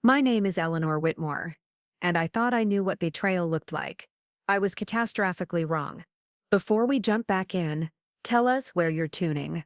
My name is Eleanor Whitmore, and I thought I knew what betrayal looked like. I was catastrophically wrong. Before we jump back in, tell us where you're tuning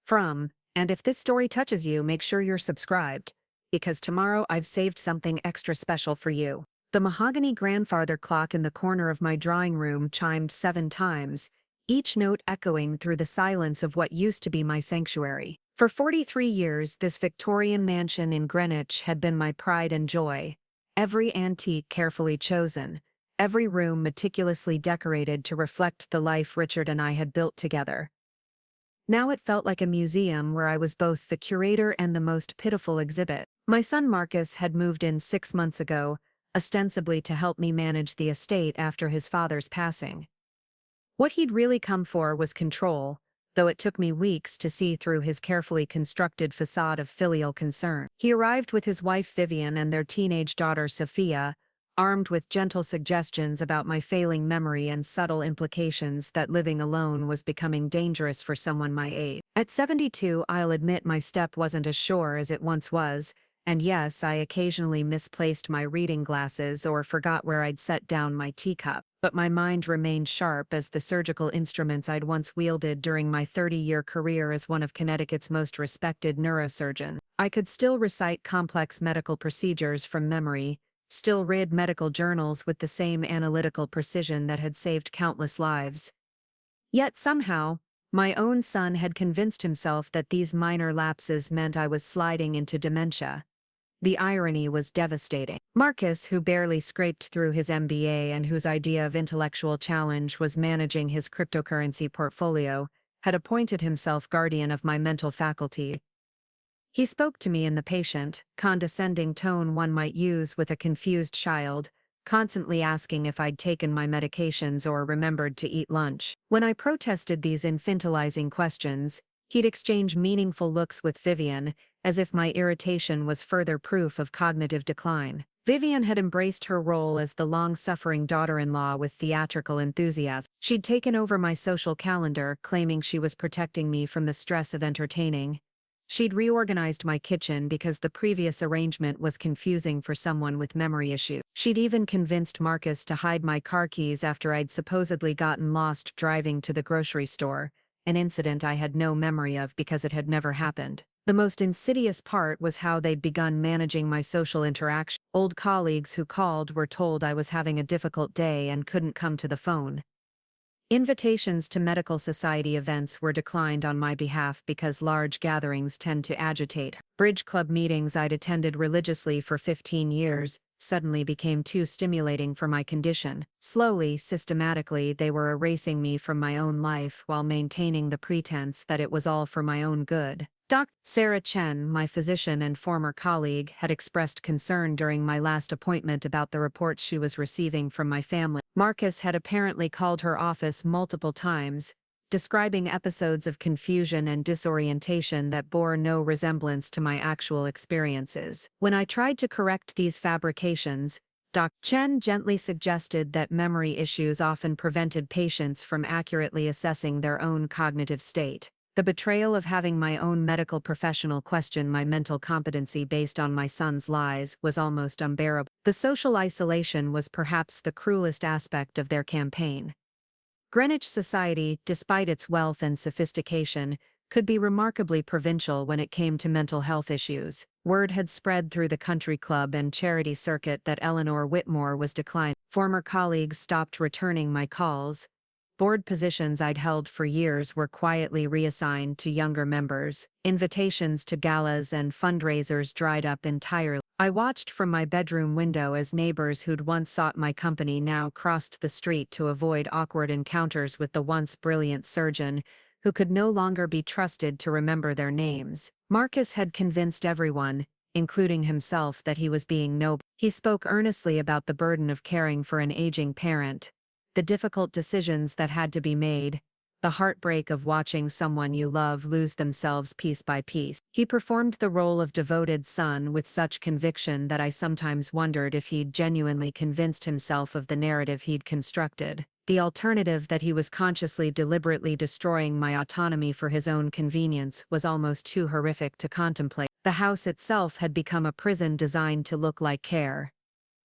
from, and if this story touches you, make sure you're subscribed, because tomorrow I've saved something extra special for you. The mahogany grandfather clock in the corner of my drawing room chimed 7 times, each note echoing through the silence of what used to be my sanctuary. For 43 years, this Victorian mansion in Greenwich had been my pride and joy. Every antique carefully chosen, every room meticulously decorated to reflect the life Richard and I had built together. Now it felt like a museum where I was both the curator and the most pitiful exhibit. My son Marcus had moved in 6 months ago, ostensibly to help me manage the estate after his father's passing. What he'd really come for was control, though it took me weeks to see through his carefully constructed facade of filial concern. He arrived with his wife Vivian and their teenage daughter Sophia, armed with gentle suggestions about my failing memory and subtle implications that living alone was becoming dangerous for someone my age. At 72, I'll admit my step wasn't as sure as it once was, and yes, I occasionally misplaced my reading glasses or forgot where I'd set down my teacup. But my mind remained sharp as the surgical instruments I'd once wielded during my 30-year career as one of Connecticut's most respected neurosurgeons. I could still recite complex medical procedures from memory, still read medical journals with the same analytical precision that had saved countless lives. Yet somehow, my own son had convinced himself that these minor lapses meant I was sliding into dementia. The irony was devastating. Marcus, who barely scraped through his MBA and whose idea of intellectual challenge was managing his cryptocurrency portfolio, had appointed himself guardian of my mental faculty. He spoke to me in the patient, condescending tone one might use with a confused child, constantly asking if I'd taken my medications or remembered to eat lunch. When I protested these infantilizing questions, he'd exchange meaningful looks with Vivian, as if my irritation was further proof of cognitive decline. Vivian had embraced her role as the long-suffering daughter-in-law with theatrical enthusiasm. She'd taken over my social calendar, claiming she was protecting me from the stress of entertaining. She'd reorganized my kitchen because the previous arrangement was confusing for someone with memory issues. She'd even convinced Marcus to hide my car keys after I'd supposedly gotten lost driving to the grocery store, an incident I had no memory of because it had never happened. The most insidious part was how they'd begun managing my social interaction. Old colleagues who called were told I was having a difficult day and couldn't come to the phone. Invitations to medical society events were declined on my behalf because large gatherings tend to agitate. Bridge club meetings I'd attended religiously for 15 years suddenly became too stimulating for my condition. Slowly, systematically, they were erasing me from my own life while maintaining the pretense that it was all for my own good. Dr. Sarah Chen, my physician and former colleague, had expressed concern during my last appointment about the reports she was receiving from my family. Marcus had apparently called her office multiple times, describing episodes of confusion and disorientation that bore no resemblance to my actual experiences. When I tried to correct these fabrications, Dr. Chen gently suggested that memory issues often prevented patients from accurately assessing their own cognitive state. The betrayal of having my own medical professional question my mental competency based on my son's lies was almost unbearable. The social isolation was perhaps the cruelest aspect of their campaign. Greenwich society, despite its wealth and sophistication, could be remarkably provincial when it came to mental health issues. Word had spread through the country club and charity circuit that Eleanor Whitmore was declined. Former colleagues stopped returning my calls. Board positions I'd held for years were quietly reassigned to younger members. Invitations to galas and fundraisers dried up entirely. I watched from my bedroom window as neighbors who'd once sought my company now crossed the street to avoid awkward encounters with the once brilliant surgeon, who could no longer be trusted to remember their names. Marcus had convinced everyone, including himself, that he was being noble. He spoke earnestly about the burden of caring for an aging parent, the difficult decisions that had to be made, the heartbreak of watching someone you love lose themselves piece by piece. He performed the role of devoted son with such conviction that I sometimes wondered if he'd genuinely convinced himself of the narrative he'd constructed. The alternative, that he was consciously deliberately destroying my autonomy for his own convenience, was almost too horrific to contemplate. The house itself had become a prison designed to look like care.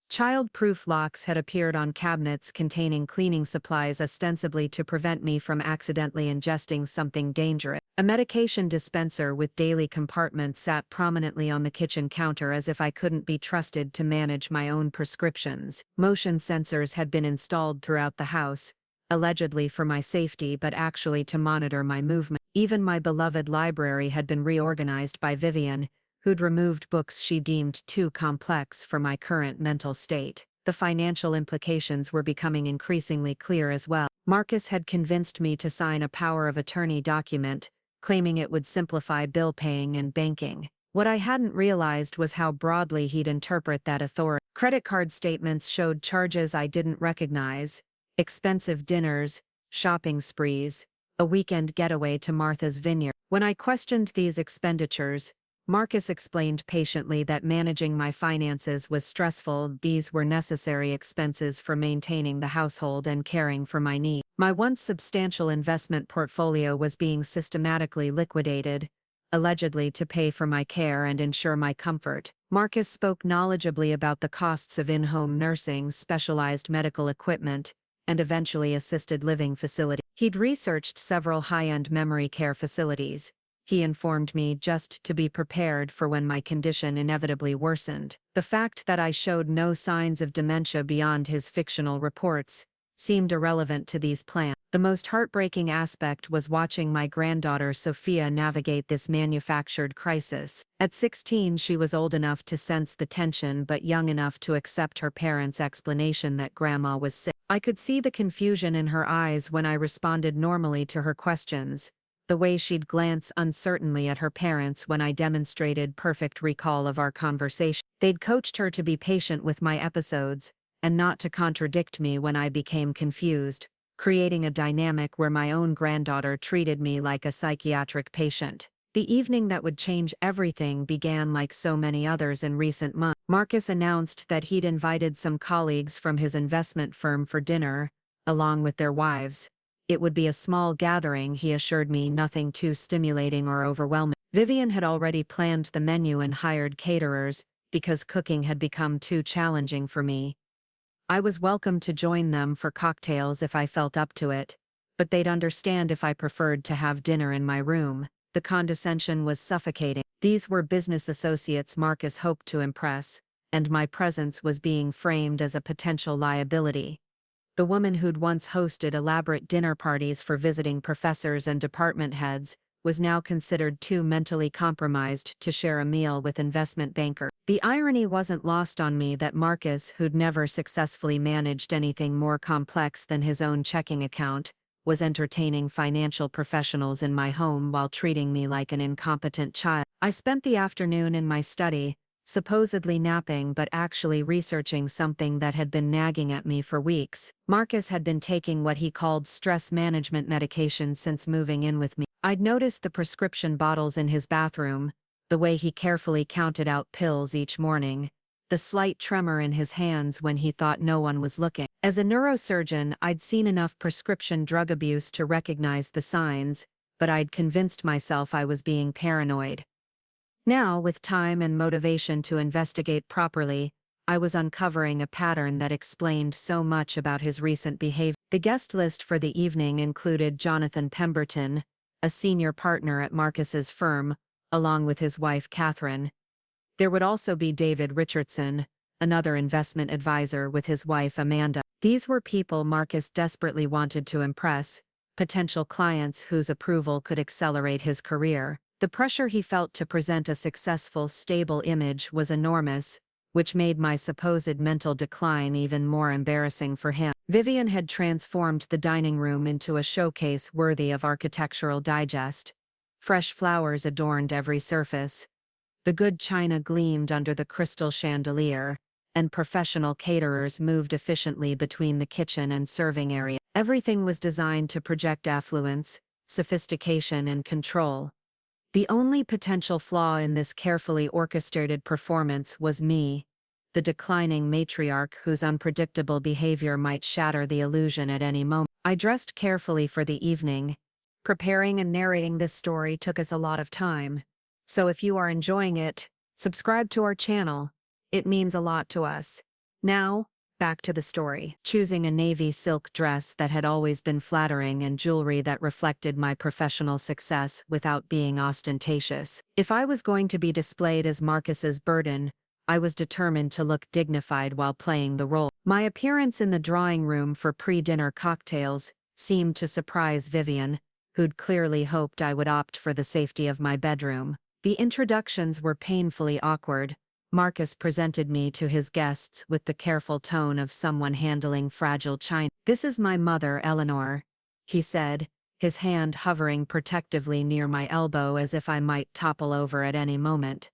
Child-proof locks had appeared on cabinets containing cleaning supplies ostensibly to prevent me from accidentally ingesting something dangerous. A medication dispenser with daily compartments sat prominently on the kitchen counter as if I couldn't be trusted to manage my own prescriptions. Motion sensors had been installed throughout the house, allegedly for my safety but actually to monitor my movement. Even my beloved library had been reorganized by Vivian, who'd removed books she deemed too complex for my current mental state. The financial implications were becoming increasingly clear as well. Marcus had convinced me to sign a power of attorney document, claiming it would simplify bill paying and banking. What I hadn't realized was how broadly he'd interpret that authority. Credit card statements showed charges I didn't recognize: expensive dinners, shopping sprees, a weekend getaway to Martha's Vineyard. When I questioned these expenditures, Marcus explained patiently that managing my finances was stressful. These were necessary expenses for maintaining the household and caring for my needs. My once substantial investment portfolio was being systematically liquidated, allegedly to pay for my care and ensure my comfort. Marcus spoke knowledgeably about the costs of in-home nursing, specialized medical equipment, and eventually assisted living facilities. He'd researched several high-end memory care facilities, he informed me, just to be prepared for when my condition inevitably worsened. The fact that I showed no signs of dementia beyond his fictional reports seemed irrelevant to these plans. The most heartbreaking aspect was watching my granddaughter Sophia navigate this manufactured crisis. At 16, she was old enough to sense the tension but young enough to accept her parents' explanation that Grandma was sick. I could see the confusion in her eyes when I responded normally to her questions, the way she'd glance uncertainly at her parents when I demonstrated perfect recall of our conversation. They'd coached her to be patient with my episodes, and not to contradict me when I became confused, creating a dynamic where my own granddaughter treated me like a psychiatric patient. The evening that would change everything began like so many others in recent months. Marcus announced that he'd invited some colleagues from his investment firm for dinner, along with their wives. It would be a small gathering, he assured me, nothing too stimulating or overwhelming. Vivian had already planned the menu and hired caterers, because cooking had become too challenging for me. I was welcome to join them for cocktails if I felt up to it, but they'd understand if I preferred to have dinner in my room. The condescension was suffocating. These were business associates Marcus hoped to impress, and my presence was being framed as a potential liability. The woman who'd once hosted elaborate dinner parties for visiting professors and department heads was now considered too mentally compromised to share a meal with investment bankers. The irony wasn't lost on me that Marcus, who'd never successfully managed anything more complex than his own checking account, was entertaining financial professionals in my home while treating me like an incompetent child. I spent the afternoon in my study, supposedly napping but actually researching something that had been nagging at me for weeks. Marcus had been taking what he called stress management medication since moving in with me. I'd noticed the prescription bottles in his bathroom, the way he carefully counted out pills each morning, the slight tremor in his hands when he thought no one was looking. As a neurosurgeon, I'd seen enough prescription drug abuse to recognize the signs, but I'd convinced myself I was being paranoid. Now, with time and motivation to investigate properly, I was uncovering a pattern that explained so much about his recent behavior. The guest list for the evening included Jonathan Pemberton, a senior partner at Marcus's firm, along with his wife Catherine. There would also be David Richardson, another investment advisor, with his wife Amanda. These were people Marcus desperately wanted to impress, potential clients whose approval could accelerate his career. The pressure he felt to present a successful, stable image was enormous, which made my supposed mental decline even more embarrassing for him. Vivian had transformed the dining room into a showcase worthy of Architectural Digest. Fresh flowers adorned every surface. The good china gleamed under the crystal chandelier, and professional caterers moved efficiently between the kitchen and serving area. Everything was designed to project affluence, sophistication, and control. The only potential flaw in this carefully orchestrated performance was me, the declining matriarch whose unpredictable behavior might shatter the illusion at any moment. I dressed carefully for the evening. Preparing and narrating this story took us a lot of time, So if you are enjoying it, subscribe to our channel. It means a lot to us. Now, back to the story. Choosing a navy silk dress that had always been flattering and jewelry that reflected my professional success without being ostentatious. If I was going to be displayed as Marcus's burden, I was determined to look dignified while playing the role. My appearance in the drawing room for pre-dinner cocktails seemed to surprise Vivian, who'd clearly hoped I would opt for the safety of my bedroom. The introductions were painfully awkward. Marcus presented me to his guests with the careful tone of someone handling fragile china. "This is my mother, Eleanor," he said, his hand hovering protectively near my elbow as if I might topple over at any moment.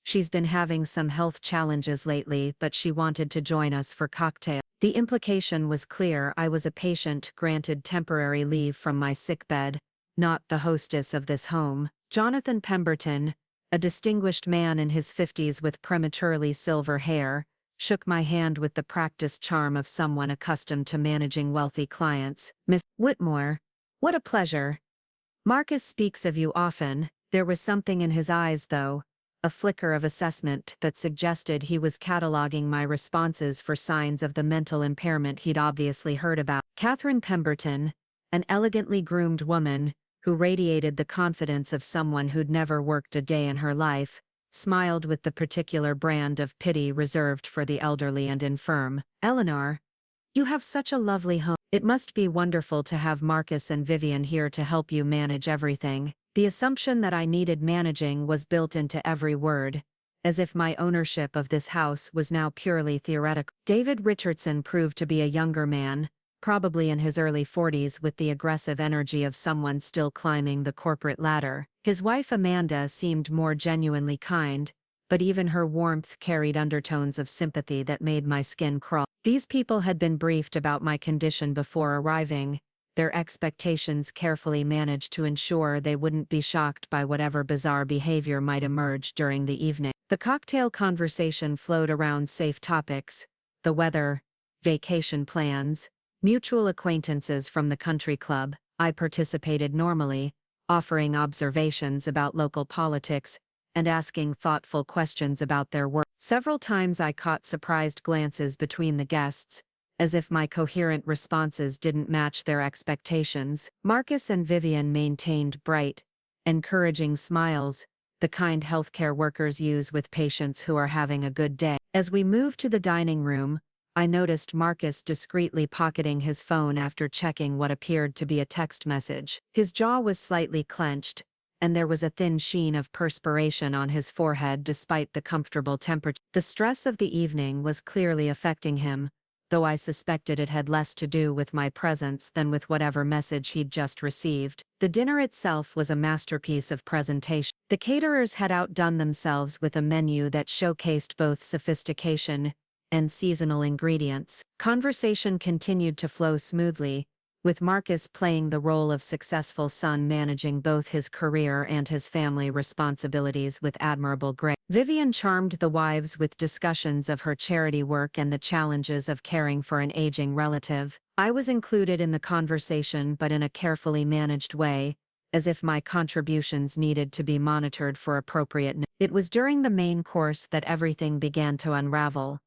"She's been having some health challenges lately, but she wanted to join us for cocktail." The implication was clear. I was a patient granted temporary leave from my sickbed, not the hostess of this home. Jonathan Pemberton, a distinguished man in his 50s with prematurely silver hair, shook my hand with the practiced charm of someone accustomed to managing wealthy clients. "Miss Whitmore, what a pleasure. Marcus speaks of you often." There was something in his eyes, though, a flicker of assessment that suggested he was cataloging my responses for signs of the mental impairment he'd obviously heard about. Catherine Pemberton, an elegantly groomed woman, who radiated the confidence of someone who'd never worked a day in her life, smiled with the particular brand of pity reserved for the elderly and infirm. "Eleanor, you have such a lovely home. It must be wonderful to have Marcus and Vivian here to help you manage everything." The assumption that I needed managing was built into every word, as if my ownership of this house was now purely theoretical. David Richardson proved to be a younger man, probably in his early 40s, with the aggressive energy of someone still climbing the corporate ladder. His wife Amanda seemed more genuinely kind, but even her warmth carried undertones of sympathy that made my skin crawl. These people had been briefed about my condition before arriving, their expectations carefully managed to ensure they wouldn't be shocked by whatever bizarre behavior might emerge during the evening. The cocktail conversation flowed around safe topics: the weather, vacation plans, mutual acquaintances from the country club. I participated normally, offering observations about local politics and asking thoughtful questions about their work. Several times I caught surprised glances between the guests, as if my coherent responses didn't match their expectations. Marcus and Vivian maintained bright, encouraging smiles, the kind healthcare workers use with patients who are having a good day. As we moved to the dining room, I noticed Marcus discreetly pocketing his phone after checking what appeared to be a text message. His jaw was slightly clenched, and there was a thin sheen of perspiration on his forehead despite the comfortable temperature. The stress of the evening was clearly affecting him, though I suspected it had less to do with my presence than with whatever message he'd just received. The dinner itself was a masterpiece of presentation. The caterers had outdone themselves with a menu that showcased both sophistication and seasonal ingredients. Conversation continued to flow smoothly, with Marcus playing the role of successful son managing both his career and his family responsibilities with admirable grace. Vivian charmed the wives with discussions of her charity work and the challenges of caring for an aging relative. I was included in the conversation, but in a carefully managed way, as if my contributions needed to be monitored for appropriateness. It was during the main course that everything began to unravel.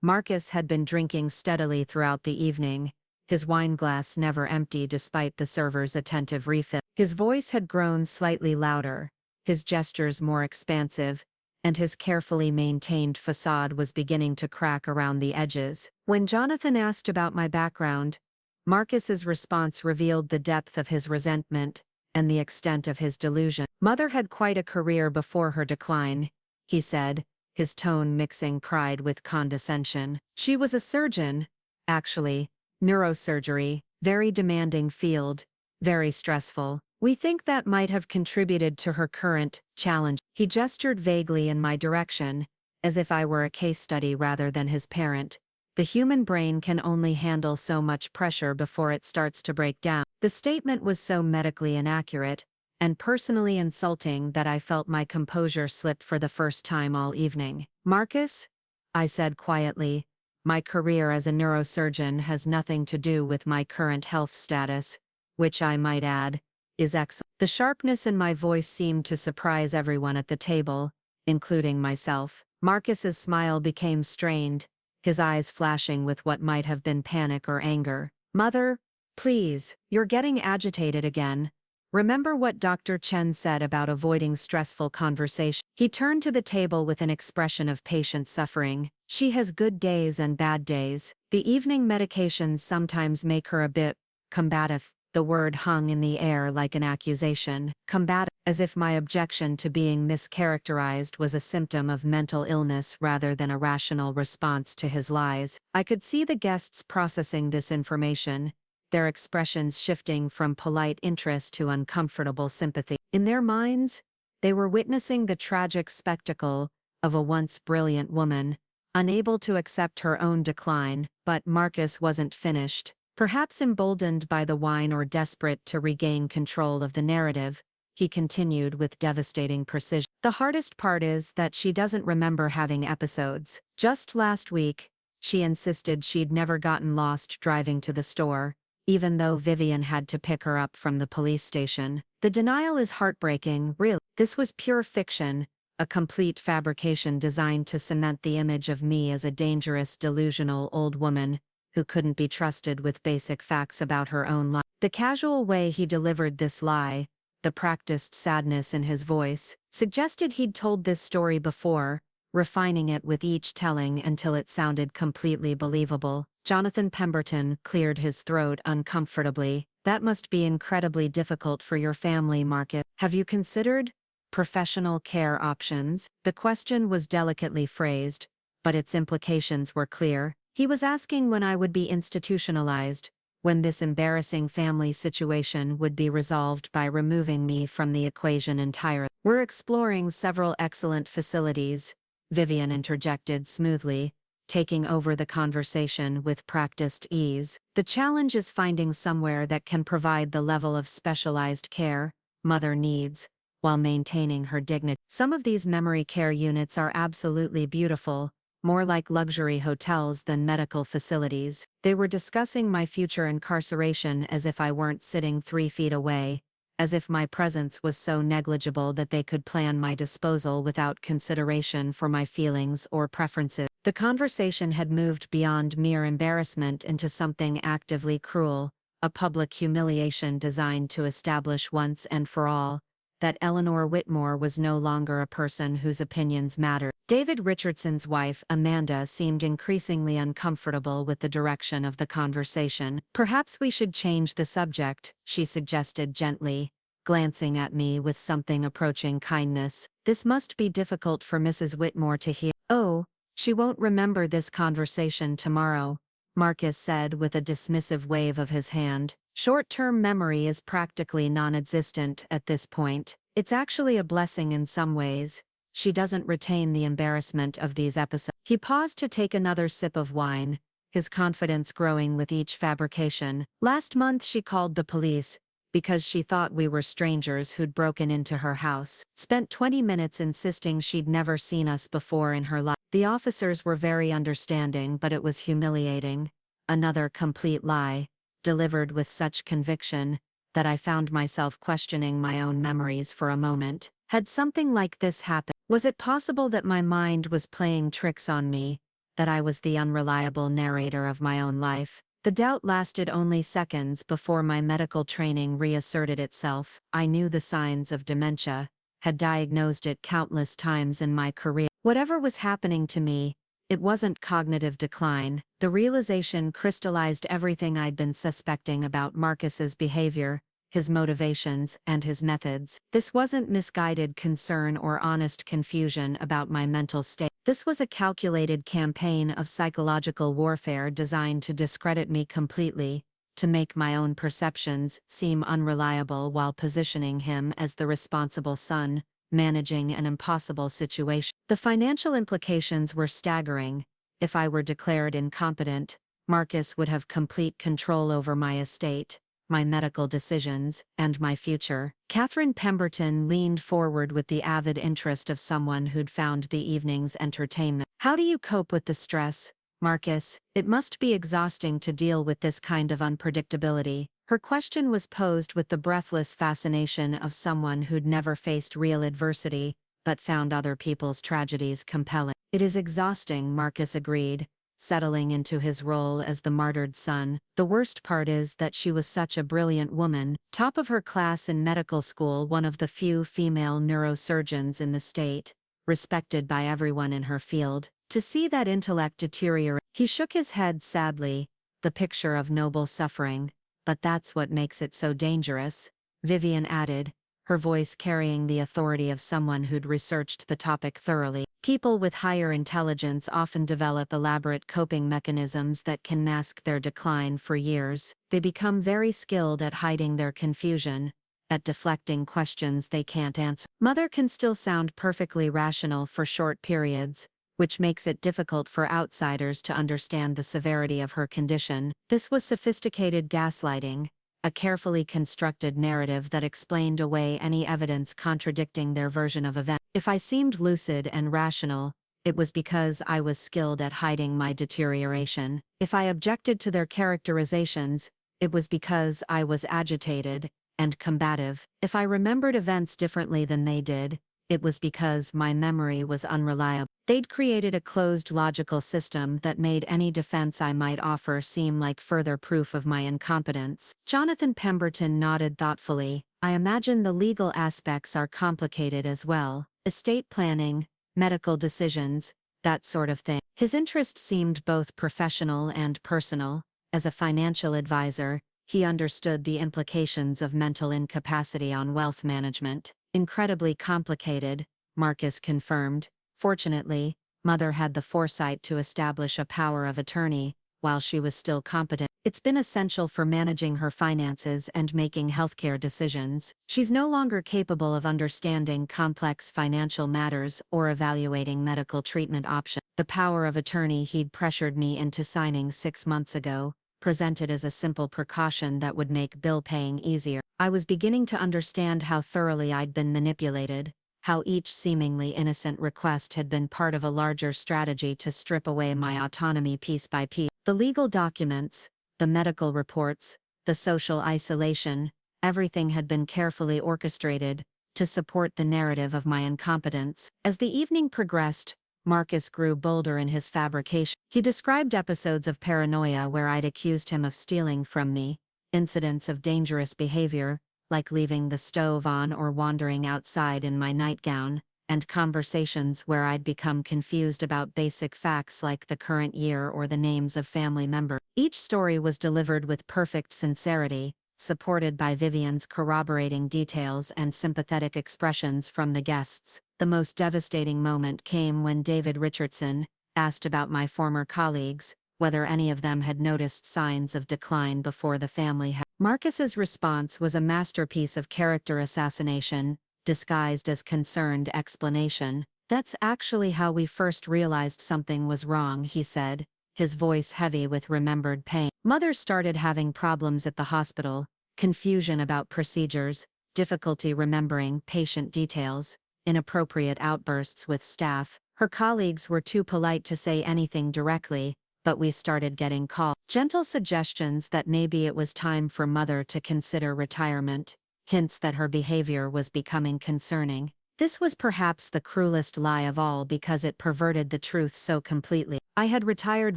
Marcus had been drinking steadily throughout the evening, his wineglass never empty despite the server's attentive refill. His voice had grown slightly louder, his gestures more expansive, and his carefully maintained facade was beginning to crack around the edges. When Jonathan asked about my background, Marcus's response revealed the depth of his resentment and the extent of his delusion. "Mother had quite a career before her decline," he said, his tone mixing pride with condescension. "She was a surgeon, actually, neurosurgery, very demanding field, very stressful. We think that might have contributed to her current challenge." He gestured vaguely in my direction, as if I were a case study rather than his parent. The human brain can only handle so much pressure before it starts to break down. The statement was so medically inaccurate and personally insulting that I felt my composure slipped for the first time all evening. "Marcus," I said quietly, "my career as a neurosurgeon has nothing to do with my current health status, which I might add, is excellent." The sharpness in my voice seemed to surprise everyone at the table, including myself. Marcus's smile became strained, his eyes flashing with what might have been panic or anger. "Mother, please, you're getting agitated again. Remember what Dr. Chen said about avoiding stressful conversation." He turned to the table with an expression of patient suffering. "She has good days and bad days. The evening medications sometimes make her a bit combative." The word hung in the air like an accusation. Combative, as if my objection to being mischaracterized was a symptom of mental illness rather than a rational response to his lies. I could see the guests processing this information, their expressions shifting from polite interest to uncomfortable sympathy. In their minds, they were witnessing the tragic spectacle of a once brilliant woman, unable to accept her own decline. But Marcus wasn't finished. Perhaps emboldened by the wine or desperate to regain control of the narrative, he continued with devastating precision. "The hardest part is that she doesn't remember having episodes. Just last week, she insisted she'd never gotten lost driving to the store, even though Vivian had to pick her up from the police station. The denial is heartbreaking, really. This was pure fiction, a complete fabrication designed to cement the image of me as a dangerous, delusional old woman who couldn't be trusted with basic facts about her own life." The casual way he delivered this lie, the practiced sadness in his voice, suggested he'd told this story before, refining it with each telling until it sounded completely believable. Jonathan Pemberton cleared his throat uncomfortably. "That must be incredibly difficult for your family, Marcus. Have you considered professional care options?" The question was delicately phrased, but its implications were clear. He was asking when I would be institutionalized, when this embarrassing family situation would be resolved by removing me from the equation entirely. "We're exploring several excellent facilities," Vivian interjected smoothly, taking over the conversation with practiced ease. "The challenge is finding somewhere that can provide the level of specialized care Mother needs, while maintaining her dignity. Some of these memory care units are absolutely beautiful, more like luxury hotels than medical facilities." They were discussing my future incarceration as if I weren't sitting 3 feet away, as if my presence was so negligible that they could plan my disposal without consideration for my feelings or preferences. The conversation had moved beyond mere embarrassment into something actively cruel, a public humiliation designed to establish once and for all that Eleanor Whitmore was no longer a person whose opinions mattered. David Richardson's wife, Amanda, seemed increasingly uncomfortable with the direction of the conversation. "Perhaps we should change the subject," she suggested gently, glancing at me with something approaching kindness. "This must be difficult for Mrs. Whitmore to hear." "Oh, she won't remember this conversation tomorrow," Marcus said with a dismissive wave of his hand. "Short-term memory is practically non-existent at this point. It's actually a blessing in some ways. She doesn't retain the embarrassment of these episodes." He paused to take another sip of wine, his confidence growing with each fabrication. "Last month she called the police, because she thought we were strangers who'd broken into her house. Spent 20 minutes insisting she'd never seen us before in her life. The officers were very understanding, but it was humiliating. Another complete lie, delivered with such conviction that I found myself questioning my own memories for a moment. Had something like this happened? Was it possible that my mind was playing tricks on me, that I was the unreliable narrator of my own life? The doubt lasted only seconds before my medical training reasserted itself. I knew the signs of dementia, had diagnosed it countless times in my career. Whatever was happening to me, it wasn't cognitive decline. The realization crystallized everything I'd been suspecting about Marcus's behavior, his motivations, and his methods. This wasn't misguided concern or honest confusion about my mental state. This was a calculated campaign of psychological warfare designed to discredit me completely, to make my own perceptions seem unreliable while positioning him as the responsible son, managing an impossible situation. The financial implications were staggering. If I were declared incompetent, Marcus would have complete control over my estate, my medical decisions, and my future. Catherine Pemberton leaned forward with the avid interest of someone who'd found the evening's entertainment. "How do you cope with the stress, Marcus? It must be exhausting to deal with this kind of unpredictability." Her question was posed with the breathless fascination of someone who'd never faced real adversity, but found other people's tragedies compelling. "It is exhausting," Marcus agreed, settling into his role as the martyred son. "The worst part is that she was such a brilliant woman, top of her class in medical school, one of the few female neurosurgeons in the state, respected by everyone in her field. To see that intellect deteriorate." He shook his head sadly, the picture of noble suffering. "But that's what makes it so dangerous," Vivian added, her voice carrying the authority of someone who'd researched the topic thoroughly. "People with higher intelligence often develop elaborate coping mechanisms that can mask their decline for years. They become very skilled at hiding their confusion, at deflecting questions they can't answer. Mother can still sound perfectly rational for short periods, which makes it difficult for outsiders to understand the severity of her condition. This was sophisticated gaslighting, a carefully constructed narrative that explained away any evidence contradicting their version of events. If I seemed lucid and rational, it was because I was skilled at hiding my deterioration. If I objected to their characterizations, it was because I was agitated and combative. If I remembered events differently than they did, it was because my memory was unreliable. They'd created a closed logical system that made any defense I might offer seem like further proof of my incompetence. Jonathan Pemberton nodded thoughtfully. "I imagine the legal aspects are complicated as well. Estate planning, medical decisions, that sort of thing." His interest seemed both professional and personal. As a financial advisor, he understood the implications of mental incapacity on wealth management. "Incredibly complicated," Marcus confirmed. "Fortunately, Mother had the foresight to establish a power of attorney while she was still competent. It's been essential for managing her finances and making healthcare decisions. She's no longer capable of understanding complex financial matters or evaluating medical treatment options." The power of attorney he'd pressured me into signing 6 months ago, presented as a simple precaution that would make bill paying easier. I was beginning to understand how thoroughly I'd been manipulated, how each seemingly innocent request had been part of a larger strategy to strip away my autonomy piece by piece. The legal documents, the medical reports, the social isolation, everything had been carefully orchestrated to support the narrative of my incompetence. As the evening progressed, Marcus grew bolder in his fabrication. He described episodes of paranoia where I'd accused him of stealing from me, incidents of dangerous behavior, like leaving the stove on or wandering outside in my nightgown, and conversations where I'd become confused about basic facts like the current year or the names of family members. Each story was delivered with perfect sincerity, supported by Vivian's corroborating details and sympathetic expressions from the guests. The most devastating moment came when David Richardson asked about my former colleagues, whether any of them had noticed signs of decline before the family had. Marcus's response was a masterpiece of character assassination, disguised as concerned explanation. "That's actually how we first realized something was wrong," he said, his voice heavy with remembered pain. "Mother started having problems at the hospital, confusion about procedures, difficulty remembering patient details, inappropriate outbursts with staff. Her colleagues were too polite to say anything directly, but we started getting calls. Gentle suggestions that maybe it was time for Mother to consider retirement, hints that her behavior was becoming concerning. This was perhaps the cruelest lie of all because it perverted the truth so completely. I had retired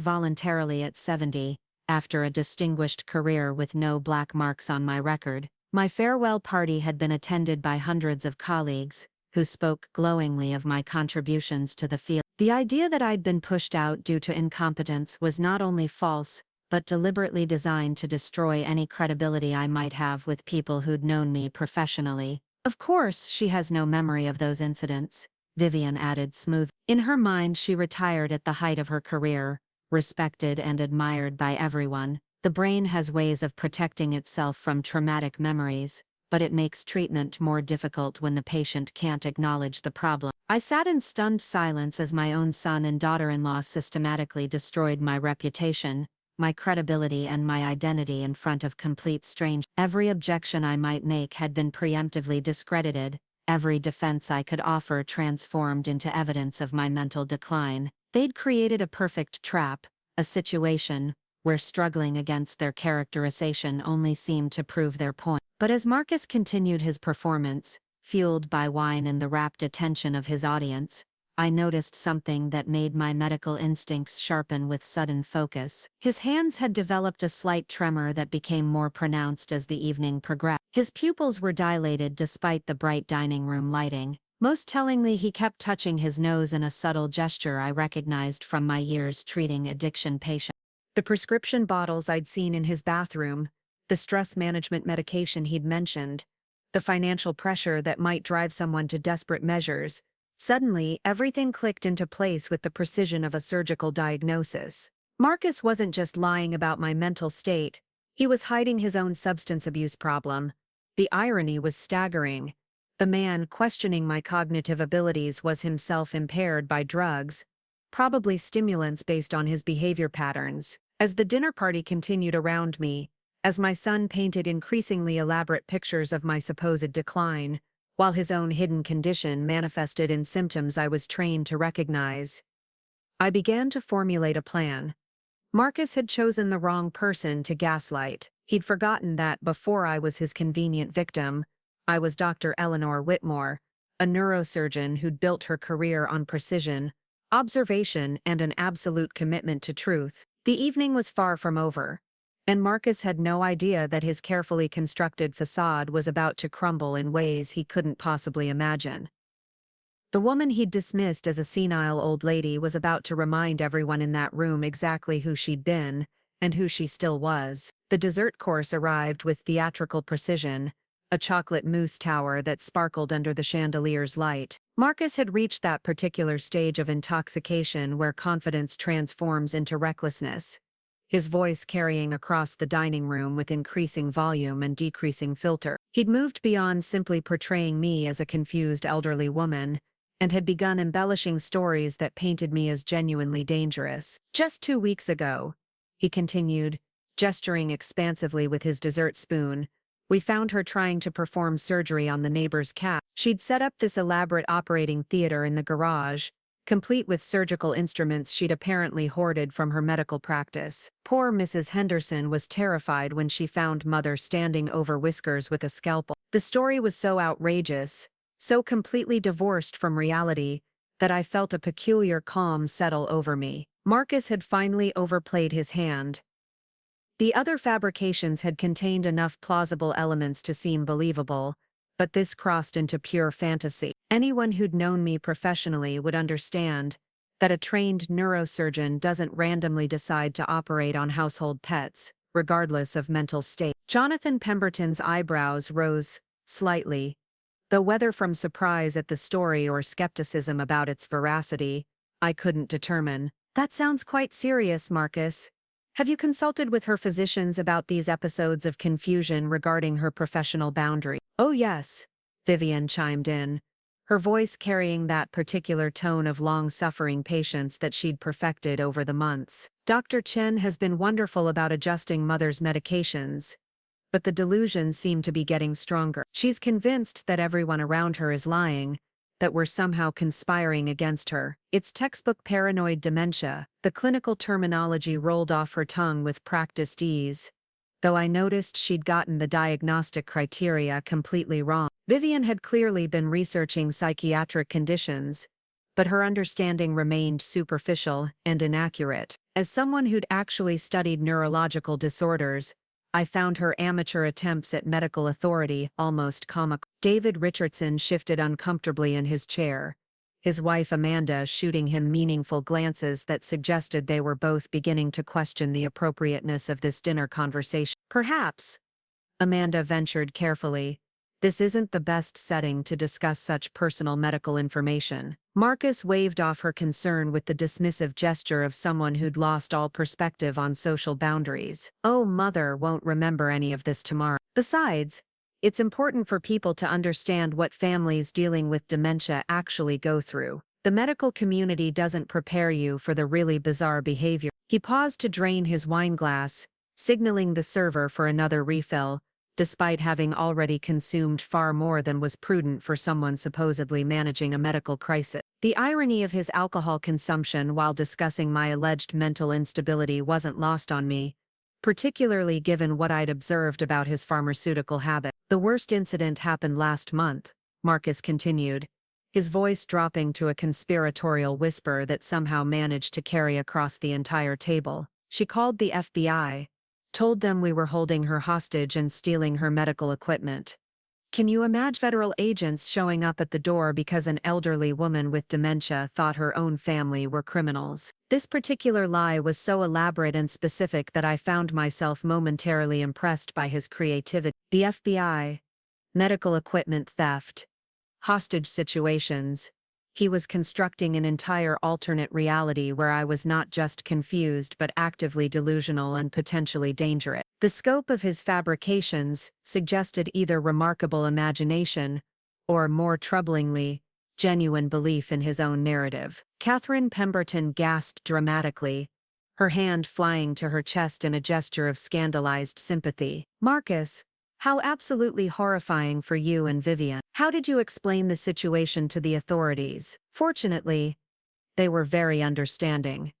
voluntarily at 70, after a distinguished career with no black marks on my record. My farewell party had been attended by hundreds of colleagues, who spoke glowingly of my contributions to the field. The idea that I'd been pushed out due to incompetence was not only false, but deliberately designed to destroy any credibility I might have with people who'd known me professionally. Of course, she has no memory of those incidents, Vivian added smoothly. In her mind, she retired at the height of her career, respected and admired by everyone. The brain has ways of protecting itself from traumatic memories, but it makes treatment more difficult when the patient can't acknowledge the problem. I sat in stunned silence as my own son and daughter-in-law systematically destroyed my reputation, my credibility and my identity in front of complete strangers. Every objection I might make had been preemptively discredited, every defense I could offer transformed into evidence of my mental decline. They'd created a perfect trap, a situation where struggling against their characterization only seemed to prove their point. But as Marcus continued his performance, fueled by wine and the rapt attention of his audience, I noticed something that made my medical instincts sharpen with sudden focus. His hands had developed a slight tremor that became more pronounced as the evening progressed. His pupils were dilated despite the bright dining room lighting. Most tellingly, he kept touching his nose in a subtle gesture I recognized from my years treating addiction patients. The prescription bottles I'd seen in his bathroom, the stress management medication he'd mentioned, the financial pressure that might drive someone to desperate measures. Suddenly, everything clicked into place with the precision of a surgical diagnosis. Marcus wasn't just lying about my mental state, he was hiding his own substance abuse problem. The irony was staggering. The man questioning my cognitive abilities was himself impaired by drugs, probably stimulants based on his behavior patterns. As the dinner party continued around me, as my son painted increasingly elaborate pictures of my supposed decline, while his own hidden condition manifested in symptoms I was trained to recognize, I began to formulate a plan. Marcus had chosen the wrong person to gaslight. He'd forgotten that before I was his convenient victim, I was Dr. Eleanor Whitmore, a neurosurgeon who'd built her career on precision, observation, and an absolute commitment to truth. The evening was far from over, and Marcus had no idea that his carefully constructed facade was about to crumble in ways he couldn't possibly imagine. The woman he'd dismissed as a senile old lady was about to remind everyone in that room exactly who she'd been, and who she still was. The dessert course arrived with theatrical precision, a chocolate mousse tower that sparkled under the chandelier's light. Marcus had reached that particular stage of intoxication where confidence transforms into recklessness, his voice carrying across the dining room with increasing volume and decreasing filter. He'd moved beyond simply portraying me as a confused elderly woman, and had begun embellishing stories that painted me as genuinely dangerous. Just 2 weeks ago, he continued, gesturing expansively with his dessert spoon, we found her trying to perform surgery on the neighbor's cat. She'd set up this elaborate operating theater in the garage, complete with surgical instruments she'd apparently hoarded from her medical practice. Poor Mrs. Henderson was terrified when she found Mother standing over Whiskers with a scalpel. The story was so outrageous, so completely divorced from reality, that I felt a peculiar calm settle over me. Marcus had finally overplayed his hand. The other fabrications had contained enough plausible elements to seem believable, but this crossed into pure fantasy. Anyone who'd known me professionally would understand that a trained neurosurgeon doesn't randomly decide to operate on household pets, regardless of mental state. Jonathan Pemberton's eyebrows rose slightly, though whether from surprise at the story or skepticism about its veracity, I couldn't determine. That sounds quite serious, Marcus. Have you consulted with her physicians about these episodes of confusion regarding her professional boundary? Oh yes, Vivian chimed in, her voice carrying that particular tone of long-suffering patience that she'd perfected over the months. Dr. Chen has been wonderful about adjusting Mother's medications, but the delusions seem to be getting stronger. She's convinced that everyone around her is lying, that we're somehow conspiring against her. It's textbook paranoid dementia. The clinical terminology rolled off her tongue with practiced ease, though I noticed she'd gotten the diagnostic criteria completely wrong. Vivian had clearly been researching psychiatric conditions, but her understanding remained superficial and inaccurate. As someone who'd actually studied neurological disorders, I found her amateur attempts at medical authority almost comical. David Richardson shifted uncomfortably in his chair, his wife Amanda shooting him meaningful glances that suggested they were both beginning to question the appropriateness of this dinner conversation. Perhaps, Amanda ventured carefully, this isn't the best setting to discuss such personal medical information. Marcus waved off her concern with the dismissive gesture of someone who'd lost all perspective on social boundaries. Oh, Mother won't remember any of this tomorrow. Besides, it's important for people to understand what families dealing with dementia actually go through. The medical community doesn't prepare you for the really bizarre behavior. He paused to drain his wine glass, signaling the server for another refill, despite having already consumed far more than was prudent for someone supposedly managing a medical crisis. The irony of his alcohol consumption while discussing my alleged mental instability wasn't lost on me, particularly given what I'd observed about his pharmaceutical habit. The worst incident happened last month, Marcus continued, his voice dropping to a conspiratorial whisper that somehow managed to carry across the entire table. She called the FBI, told them we were holding her hostage and stealing her medical equipment. Can you imagine federal agents showing up at the door because an elderly woman with dementia thought her own family were criminals? This particular lie was so elaborate and specific that I found myself momentarily impressed by his creativity. The FBI, medical equipment theft, hostage situations. He was constructing an entire alternate reality where I was not just confused but actively delusional and potentially dangerous. The scope of his fabrications suggested either remarkable imagination or, more troublingly, genuine belief in his own narrative. Catherine Pemberton gasped dramatically, her hand flying to her chest in a gesture of scandalized sympathy. Marcus, how absolutely horrifying for you and Vivian. How did you explain the situation to the authorities? Fortunately, they were very understanding.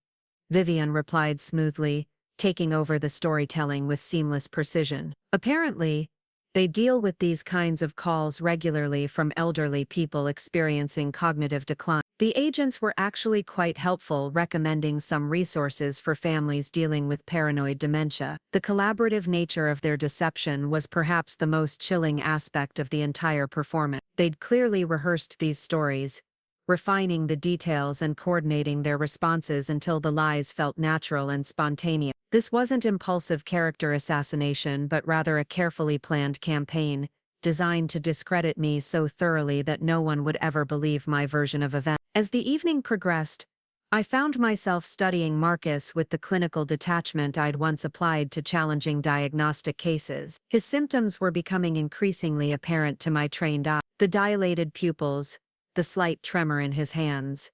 Vivian replied smoothly, taking over the storytelling with seamless precision. Apparently, they deal with these kinds of calls regularly from elderly people experiencing cognitive decline. The agents were actually quite helpful, recommending some resources for families dealing with paranoid dementia. The collaborative nature of their deception was perhaps the most chilling aspect of the entire performance. They'd clearly rehearsed these stories, refining the details and coordinating their responses until the lies felt natural and spontaneous. This wasn't impulsive character assassination but rather a carefully planned campaign, designed to discredit me so thoroughly that no one would ever believe my version of events. As the evening progressed, I found myself studying Marcus with the clinical detachment I'd once applied to challenging diagnostic cases. His symptoms were becoming increasingly apparent to my trained eye. The dilated pupils, the slight tremor in his hands,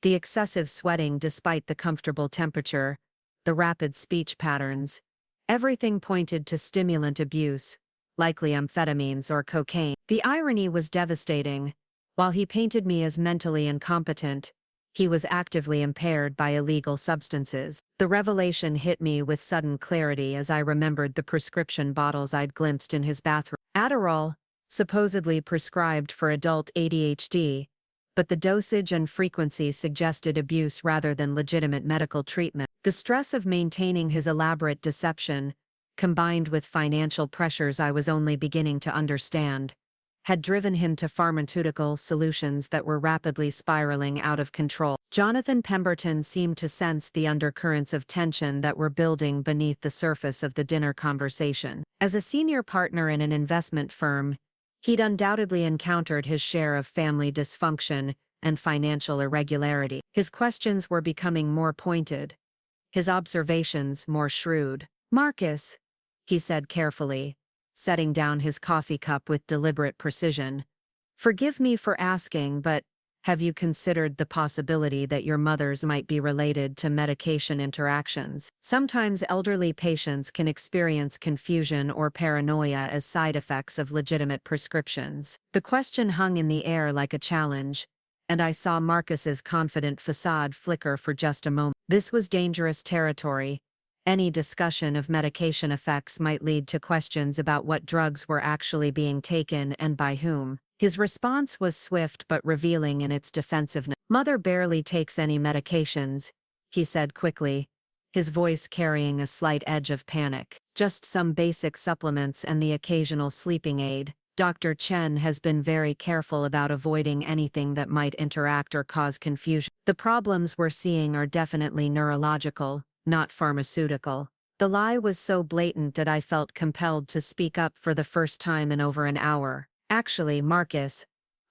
the excessive sweating despite the comfortable temperature, the rapid speech patterns. Everything pointed to stimulant abuse, likely amphetamines or cocaine. The irony was devastating. While he painted me as mentally incompetent, he was actively impaired by illegal substances. The revelation hit me with sudden clarity as I remembered the prescription bottles I'd glimpsed in his bathroom. Adderall, supposedly prescribed for adult ADHD, but the dosage and frequency suggested abuse rather than legitimate medical treatment. The stress of maintaining his elaborate deception, combined with financial pressures I was only beginning to understand, had driven him to pharmaceutical solutions that were rapidly spiraling out of control. Jonathan Pemberton seemed to sense the undercurrents of tension that were building beneath the surface of the dinner conversation. As a senior partner in an investment firm, he'd undoubtedly encountered his share of family dysfunction and financial irregularity. His questions were becoming more pointed, his observations more shrewd. Marcus, he said carefully, setting down his coffee cup with deliberate precision. Forgive me for asking, but have you considered the possibility that your mother's might be related to medication interactions? Sometimes elderly patients can experience confusion or paranoia as side effects of legitimate prescriptions. The question hung in the air like a challenge, and I saw Marcus's confident facade flicker for just a moment. This was dangerous territory. Any discussion of medication effects might lead to questions about what drugs were actually being taken and by whom. His response was swift but revealing in its defensiveness. Mother barely takes any medications, he said quickly, his voice carrying a slight edge of panic. Just some basic supplements and the occasional sleeping aid. Dr. Chen has been very careful about avoiding anything that might interact or cause confusion. The problems we're seeing are definitely neurological, not pharmaceutical. The lie was so blatant that I felt compelled to speak up for the first time in over an hour. Actually, Marcus,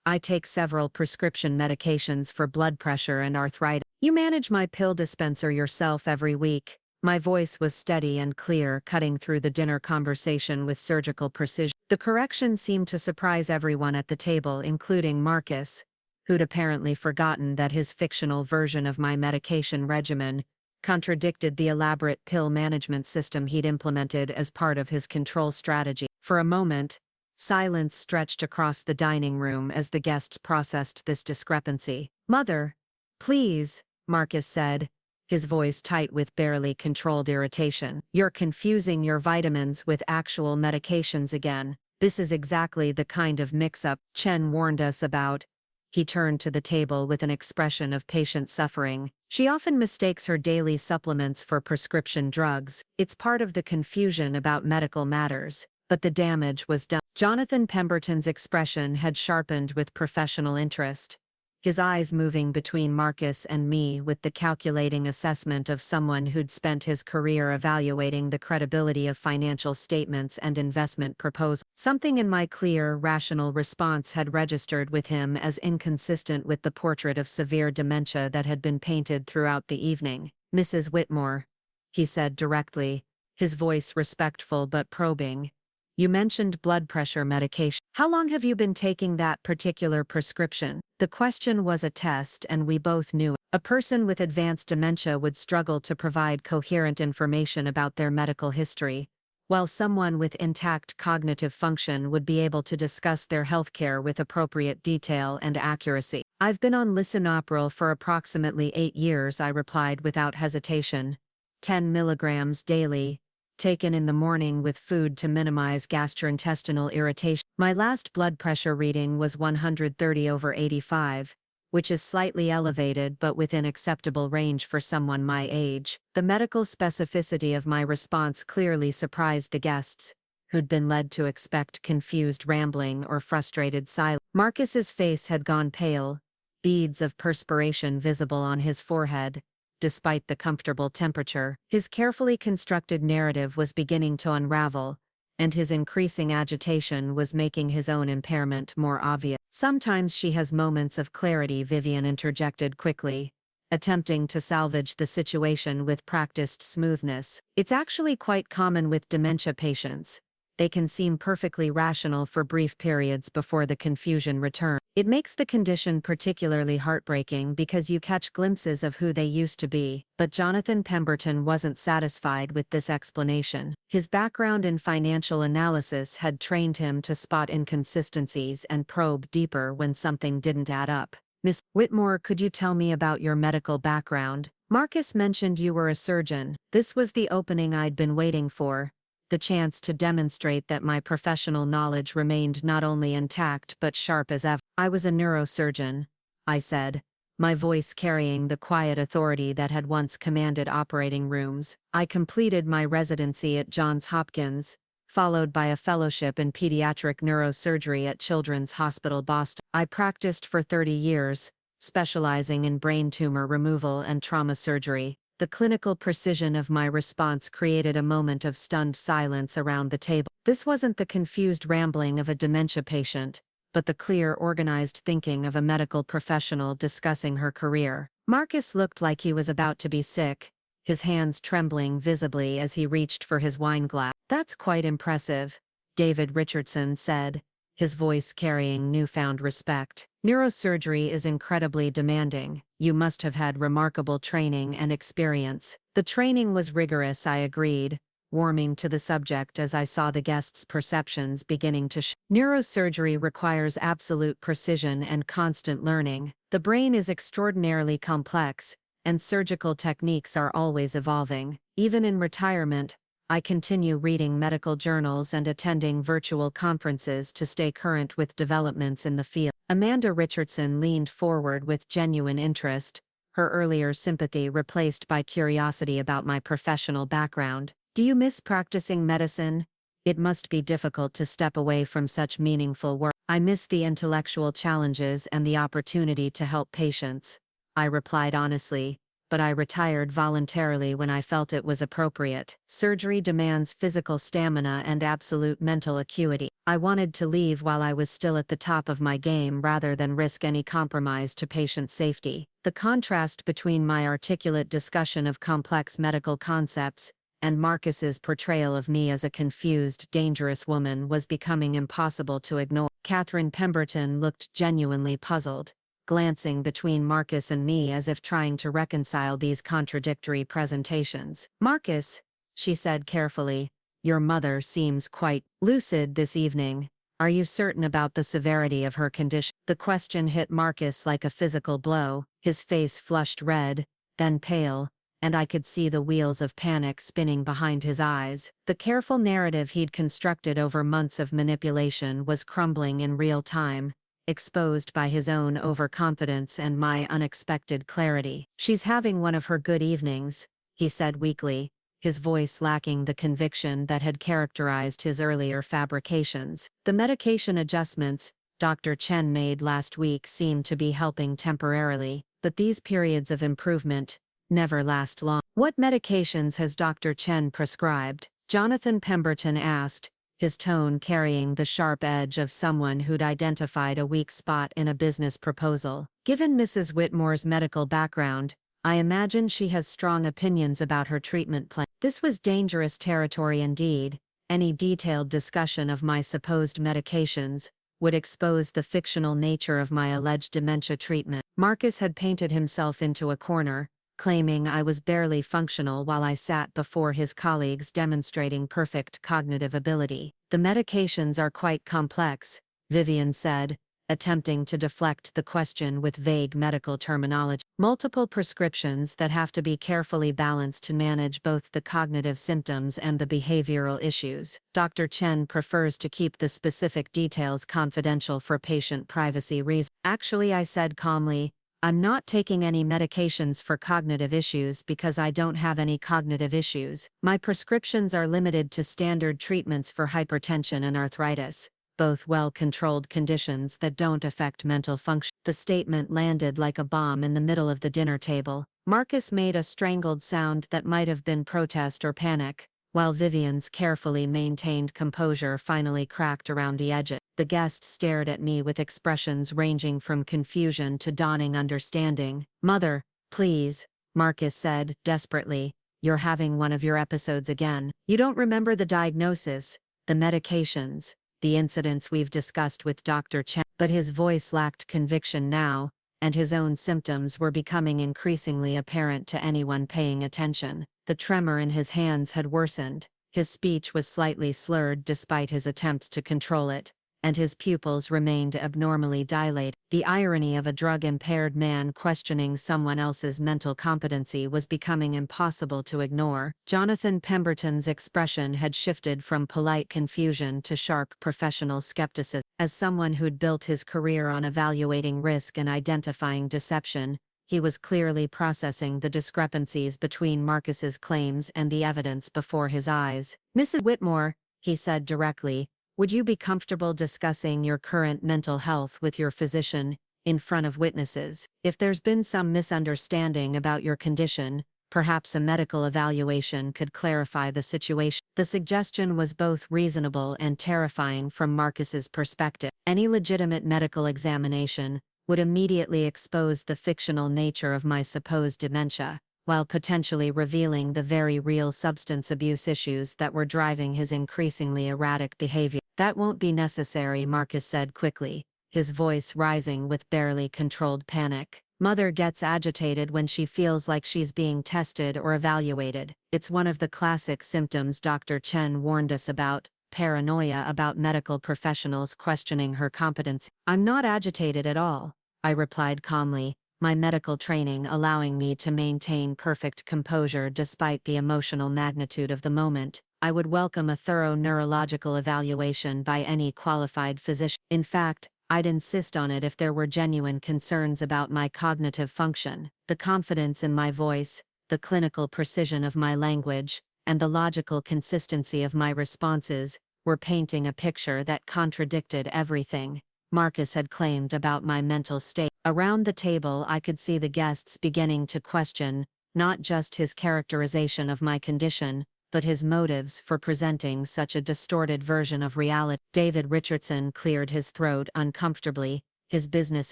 I take several prescription medications for blood pressure and arthritis. You manage my pill dispenser yourself every week. My voice was steady and clear, cutting through the dinner conversation with surgical precision. The correction seemed to surprise everyone at the table, including Marcus, who'd apparently forgotten that his fictional version of my medication regimen contradicted the elaborate pill management system he'd implemented as part of his control strategy. For a moment, silence stretched across the dining room as the guests processed this discrepancy. "Mother, please," Marcus said, his voice tight with barely controlled irritation. "You're confusing your vitamins with actual medications again. This is exactly the kind of mix-up Chen warned us about." He turned to the table with an expression of patient suffering. "She often mistakes her daily supplements for prescription drugs. It's part of the confusion about medical matters. But the damage was done." Jonathan Pemberton's expression had sharpened with professional interest, his eyes moving between Marcus and me with the calculating assessment of someone who'd spent his career evaluating the credibility of financial statements and investment proposals. Something in my clear, rational response had registered with him as inconsistent with the portrait of severe dementia that had been painted throughout the evening. "Mrs. Whitmore," he said directly, his voice respectful but probing, "you mentioned blood pressure medication. How long have you been taking that particular prescription?" The question was a test, and we both knew it. A person with advanced dementia would struggle to provide coherent information about their medical history, while someone with intact cognitive function would be able to discuss their healthcare with appropriate detail and accuracy. "I've been on lisinopril for approximately 8 years," I replied without hestation. 10 milligrams daily, taken in the morning with food to minimize gastrointestinal irritation. My last blood pressure reading was 130/85, which is slightly elevated but within acceptable range for someone my age. The medical specificity of my response clearly surprised the guests, who'd been led to expect confused rambling or frustrated silence. Marcus's face had gone pale, beads of perspiration visible on his forehead. Despite the comfortable temperature, his carefully constructed narrative was beginning to unravel, and his increasing agitation was making his own impairment more obvious. "Sometimes she has moments of clarity," Vivian interjected quickly, attempting to salvage the situation with practiced smoothness. "It's actually quite common with dementia patients. They can seem perfectly rational for brief periods before the confusion returns. It makes the condition particularly heartbreaking because you catch glimpses of who they used to be." But Jonathan Pemberton wasn't satisfied with this explanation. His background in financial analysis had trained him to spot inconsistencies and probe deeper when something didn't add up. "Miss Whitmore, could you tell me about your medical background? Marcus mentioned you were a surgeon." This was the opening I'd been waiting for, the chance to demonstrate that my professional knowledge remained not only intact but sharp as ever. "I was a neurosurgeon," I said, my voice carrying the quiet authority that had once commanded operating rooms. "I completed my residency at Johns Hopkins, followed by a fellowship in pediatric neurosurgery at Children's Hospital Boston. I practiced for 30 years, specializing in brain tumor removal and trauma surgery." The clinical precision of my response created a moment of stunned silence around the table. This wasn't the confused rambling of a dementia patient, but the clear, organized thinking of a medical professional discussing her career. Marcus looked like he was about to be sick, his hands trembling visibly as he reached for his wine glass. "That's quite impressive," David Richardson said, his voice carrying newfound respect. "Neurosurgery is incredibly demanding. You must have had remarkable training and experience." "The training was rigorous," I agreed, warming to the subject as I saw the guests' perceptions beginning to shift. "Neurosurgery requires absolute precision and constant learning. The brain is extraordinarily complex, and surgical techniques are always evolving. Even in retirement, I continue reading medical journals and attending virtual conferences to stay current with developments in the field." Amanda Richardson leaned forward with genuine interest, her earlier sympathy replaced by curiosity about my professional background. "Do you miss practicing medicine? It must be difficult to step away from such meaningful work." "I miss the intellectual challenges and the opportunity to help patients," I replied honestly, "but I retired voluntarily when I felt it was appropriate. Surgery demands physical stamina and absolute mental acuity. I wanted to leave while I was still at the top of my game rather than risk any compromise to patient safety." The contrast between my articulate discussion of complex medical concepts and Marcus's portrayal of me as a confused, dangerous woman was becoming impossible to ignore. Catherine Pemberton looked genuinely puzzled. glancing between Marcus and me as if trying to reconcile these contradictory presentations. "Marcus," she said carefully, "your mother seems quite lucid this evening. Are you certain about the severity of her condition?" The question hit Marcus like a physical blow. His face flushed red, then pale, and I could see the wheels of panic spinning behind his eyes. The careful narrative he'd constructed over months of manipulation was crumbling in real time, exposed by his own overconfidence and my unexpected clarity. "She's having one of her good evenings," he said weakly, his voice lacking the conviction that had characterized his earlier fabrications. "The medication adjustments Dr. Chen made last week seem to be helping temporarily, but these periods of improvement never last long." "What medications has Dr. Chen prescribed?" Jonathan Pemberton asked, his tone carrying the sharp edge of someone who'd identified a weak spot in a business proposal. Given Mrs. Whitmore's medical background, I imagine she has strong opinions about her treatment plan. This was dangerous territory indeed. Any detailed discussion of my supposed medications would expose the fictional nature of my alleged dementia treatment. Marcus had painted himself into a corner, claiming I was barely functional while I sat before his colleagues demonstrating perfect cognitive ability. "The medications are quite complex," Vivian said, attempting to deflect the question with vague medical terminology. "Multiple prescriptions that have to be carefully balanced to manage both the cognitive symptoms and the behavioral issues. Dr. Chen prefers to keep the specific details confidential for patient privacy reasons." "Actually," I said calmly, "I'm not taking any medications for cognitive issues because I don't have any cognitive issues. My prescriptions are limited to standard treatments for hypertension and arthritis, both well-controlled conditions that don't affect mental function." The statement landed like a bomb in the middle of the dinner table. Marcus made a strangled sound that might have been protest or panic, while Vivian's carefully maintained composure finally cracked around the edges. The guests stared at me with expressions ranging from confusion to dawning understanding. "Mother, please," Marcus said, desperately, "you're having one of your episodes again. You don't remember the diagnosis, the medications, the incidents we've discussed with Dr. Chen." But his voice lacked conviction now, and his own symptoms were becoming increasingly apparent to anyone paying attention. The tremor in his hands had worsened, his speech was slightly slurred despite his attempts to control it, and his pupils remained abnormally dilated. The irony of a drug-impaired man questioning someone else's mental competency was becoming impossible to ignore. Jonathan Pemberton's expression had shifted from polite confusion to sharp professional skepticism. As someone who'd built his career on evaluating risk and identifying deception, he was clearly processing the discrepancies between Marcus's claims and the evidence before his eyes. "Mrs. Whitmore," he said directly, "would you be comfortable discussing your current mental health with your physician, in front of witnesses? If there's been some misunderstanding about your condition, perhaps a medical evaluation could clarify the situation." The suggestion was both reasonable and terrifying from Marcus's perspective. Any legitimate medical examination would immediately expose the fictional nature of my supposed dementia, while potentially revealing the very real substance abuse issues that were driving his increasingly erratic behavior. "That won't be necessary," Marcus said quickly, his voice rising with barely controlled panic. "Mother gets agitated when she feels like she's being tested or evaluated. It's one of the classic symptoms Dr. Chen warned us about, paranoia about medical professionals questioning her competency." "I'm not agitated at all," I replied calmly, my medical training allowing me to maintain perfect composure despite the emotional magnitude of the moment. "I would welcome a thorough neurological evaluation by any qualified physician. In fact, I'd insist on it if there were genuine concerns about my cognitive function." The confidence in my voice, the clinical precision of my language, and the logical consistency of my responses were painting a picture that contradicted everything Marcus had claimed about my mental state. Around the table I could see the guests beginning to question, not just his characterization of my condition, but his motives for presenting such a distorted version of reality. David Richardson cleared his throat uncomfortably, his business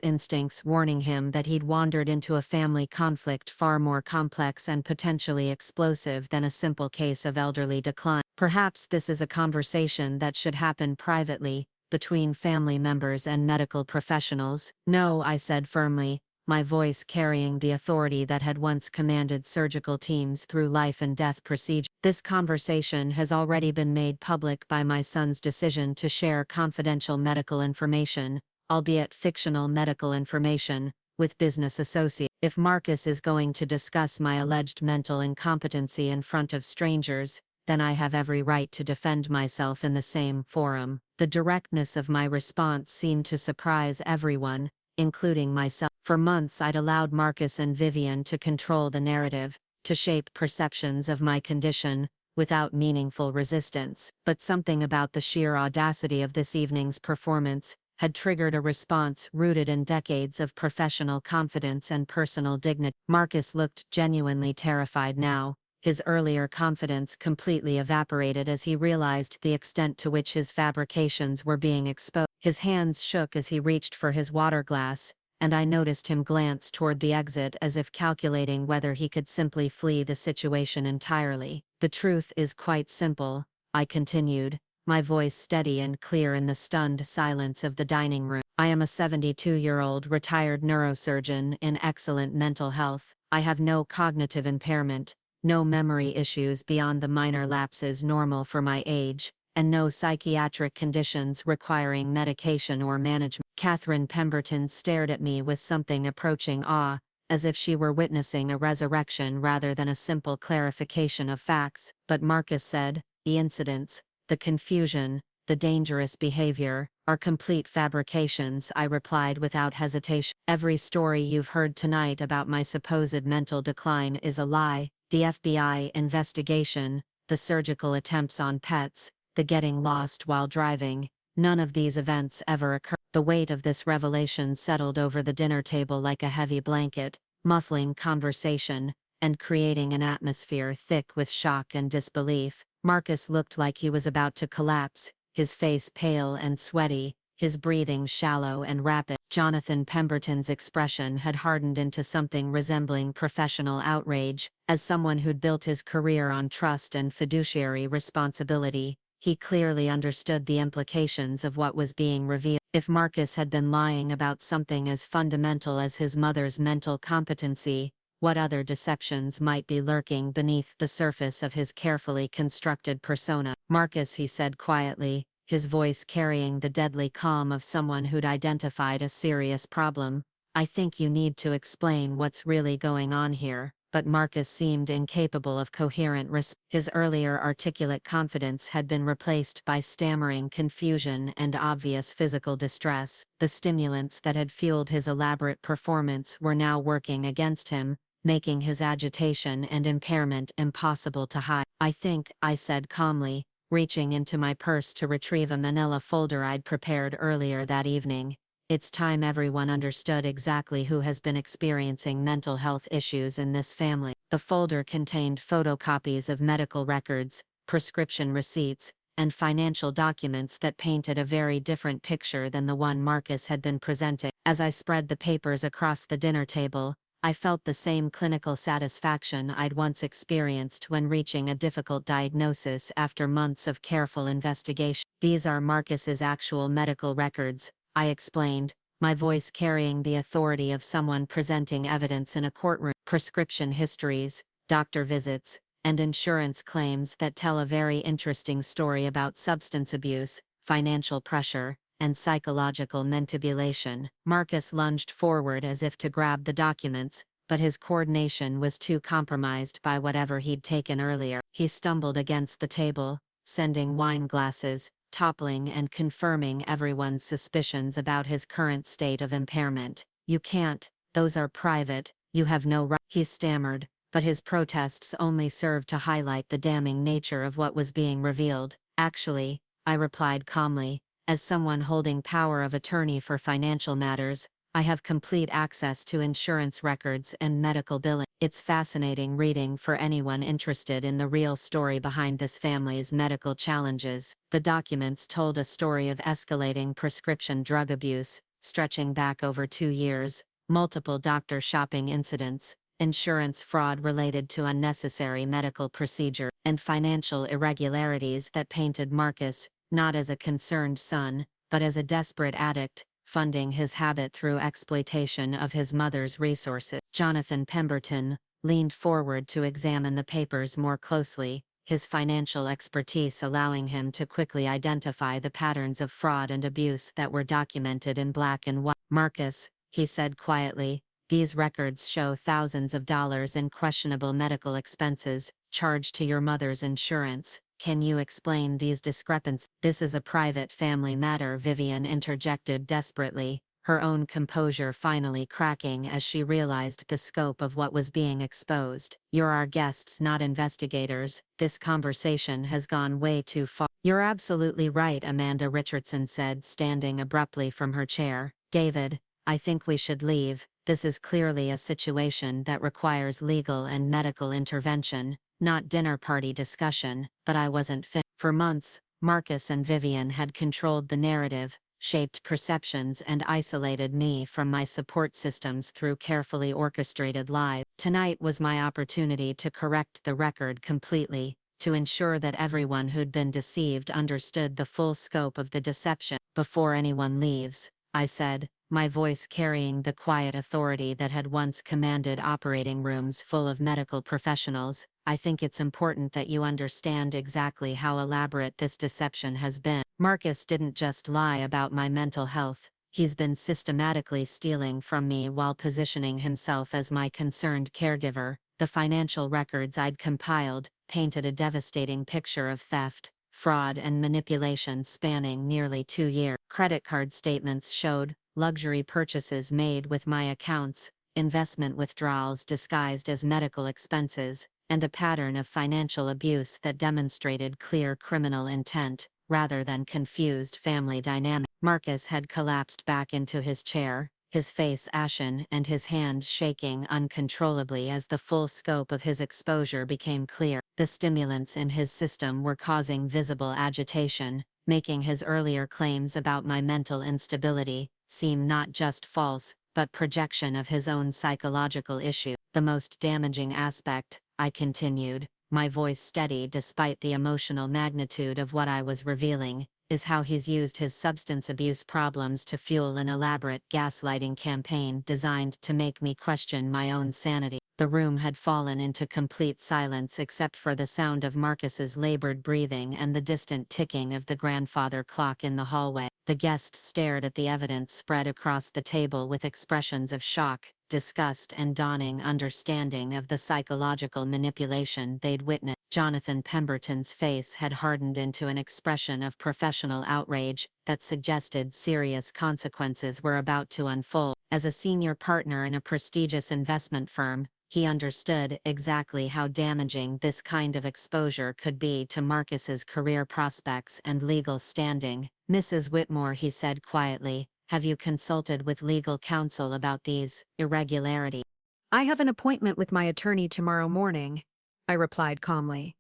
instincts warning him that he'd wandered into a family conflict far more complex and potentially explosive than a simple case of elderly decline. "Perhaps this is a conversation that should happen privately," between family members and medical professionals. No, I said firmly, my voice carrying the authority that had once commanded surgical teams through life and death procedure. This conversation has already been made public by my son's decision to share confidential medical information, albeit fictional medical information, with business associates. If Marcus is going to discuss my alleged mental incompetency in front of strangers, then I have every right to defend myself in the same forum. The directness of my response seemed to surprise everyone, including myself. For months I'd allowed Marcus and Vivian to control the narrative, to shape perceptions of my condition, without meaningful resistance. But something about the sheer audacity of this evening's performance had triggered a response rooted in decades of professional confidence and personal dignity. Marcus looked genuinely terrified now, his earlier confidence completely evaporated as he realized the extent to which his fabrications were being exposed. His hands shook as he reached for his water glass, and I noticed him glance toward the exit as if calculating whether he could simply flee the situation entirely. The truth is quite simple, I continued, my voice steady and clear in the stunned silence of the dining room. I am a 72-year-old retired neurosurgeon in excellent mental health. I have no cognitive impairment, no memory issues beyond the minor lapses normal for my age, and no psychiatric conditions requiring medication or management. Catherine Pemberton stared at me with something approaching awe, as if she were witnessing a resurrection rather than a simple clarification of facts. But Marcus said, the incidents, the confusion, the dangerous behavior, are complete fabrications, I replied without hesitation. Every story you've heard tonight about my supposed mental decline is a lie. The FBI investigation, the surgical attempts on pets, the getting lost while driving, none of these events ever occurred. The weight of this revelation settled over the dinner table like a heavy blanket, muffling conversation, and creating an atmosphere thick with shock and disbelief. Marcus looked like he was about to collapse, his face pale and sweaty, his breathing shallow and rapid. Jonathan Pemberton's expression had hardened into something resembling professional outrage. As someone who'd built his career on trust and fiduciary responsibility, he clearly understood the implications of what was being revealed. If Marcus had been lying about something as fundamental as his mother's mental competency, what other deceptions might be lurking beneath the surface of his carefully constructed persona? Marcus, he said quietly, his voice carrying the deadly calm of someone who'd identified a serious problem, I think you need to explain what's really going on here. But Marcus seemed incapable of coherent response. His earlier articulate confidence had been replaced by stammering confusion and obvious physical distress. The stimulants that had fueled his elaborate performance were now working against him, making his agitation and impairment impossible to hide. I think, I said calmly, reaching into my purse to retrieve a manila folder I'd prepared earlier that evening. It's time everyone understood exactly who has been experiencing mental health issues in this family. The folder contained photocopies of medical records, prescription receipts, and financial documents that painted a very different picture than the one Marcus had been presenting. As I spread the papers across the dinner table, I felt the same clinical satisfaction I'd once experienced when reaching a difficult diagnosis after months of careful investigation. These are Marcus's actual medical records, I explained, my voice carrying the authority of someone presenting evidence in a courtroom. Prescription histories, doctor visits, and insurance claims that tell a very interesting story about substance abuse, financial pressure, and psychological manipulation. Marcus lunged forward as if to grab the documents, but his coordination was too compromised by whatever he'd taken earlier. He stumbled against the table, sending wine glasses, toppling and confirming everyone's suspicions about his current state of impairment. You can't, those are private, you have no right, he stammered, but his protests only served to highlight the damning nature of what was being revealed. Actually, I replied calmly, as someone holding power of attorney for financial matters, I have complete access to insurance records and medical billing. It's fascinating reading for anyone interested in the real story behind this family's medical challenges. The documents told a story of escalating prescription drug abuse, stretching back over 2 years, multiple doctor shopping incidents, insurance fraud related to unnecessary medical procedure, and financial irregularities that painted Marcus, not as a concerned son, but as a desperate addict, funding his habit through exploitation of his mother's resources. Jonathan Pemberton leaned forward to examine the papers more closely, his financial expertise allowing him to quickly identify the patterns of fraud and abuse that were documented in black and white. "Marcus," he said quietly, "these records show thousands of dollars in questionable medical expenses charged to your mother's insurance. Can you explain these discrepancies?" "This is a private family matter," Vivian interjected desperately, her own composure finally cracking as she realized the scope of what was being exposed. "You're our guests, not investigators. This conversation has gone way too far." "You're absolutely right," Amanda Richardson said, standing abruptly from her chair. "David, I think we should leave. This is clearly a situation that requires legal and medical intervention, not dinner party discussion." But I wasn't finished. For months, Marcus and Vivian had controlled the narrative, shaped perceptions and isolated me from my support systems through carefully orchestrated lies. Tonight was my opportunity to correct the record completely, to ensure that everyone who'd been deceived understood the full scope of the deception. "Before anyone leaves," I said, my voice carrying the quiet authority that had once commanded operating rooms full of medical professionals, "I think it's important that you understand exactly how elaborate this deception has been. Marcus didn't just lie about my mental health. He's been systematically stealing from me while positioning himself as my concerned caregiver." The financial records I'd compiled painted a devastating picture of theft, fraud and manipulation spanning nearly 2 years. Credit card statements showed luxury purchases made with my accounts, investment withdrawals disguised as medical expenses, and a pattern of financial abuse that demonstrated clear criminal intent, rather than confused family dynamics. Marcus had collapsed back into his chair, his face ashen and his hands shaking uncontrollably as the full scope of his exposure became clear. The stimulants in his system were causing visible agitation, making his earlier claims about my mental instability seem not just false, but projection of his own psychological issue. "The most damaging aspect," I continued, my voice steady despite the emotional magnitude of what I was revealing, "is how he's used his substance abuse problems to fuel an elaborate gaslighting campaign designed to make me question my own sanity." The room had fallen into complete silence except for the sound of Marcus's labored breathing and the distant ticking of the grandfather clock in the hallway. The guests stared at the evidence spread across the table with expressions of shock, disgust and dawning understanding of the psychological manipulation they'd witnessed. Jonathan Pemberton's face had hardened into an expression of professional outrage that suggested serious consequences were about to unfold. As a senior partner in a prestigious investment firm, he understood exactly how damaging this kind of exposure could be to Marcus's career prospects and legal standing. "Mrs. Whitmore," he said quietly, "have you consulted with legal counsel about these irregularities?" "I have an appointment with my attorney tomorrow morning," I replied calmly.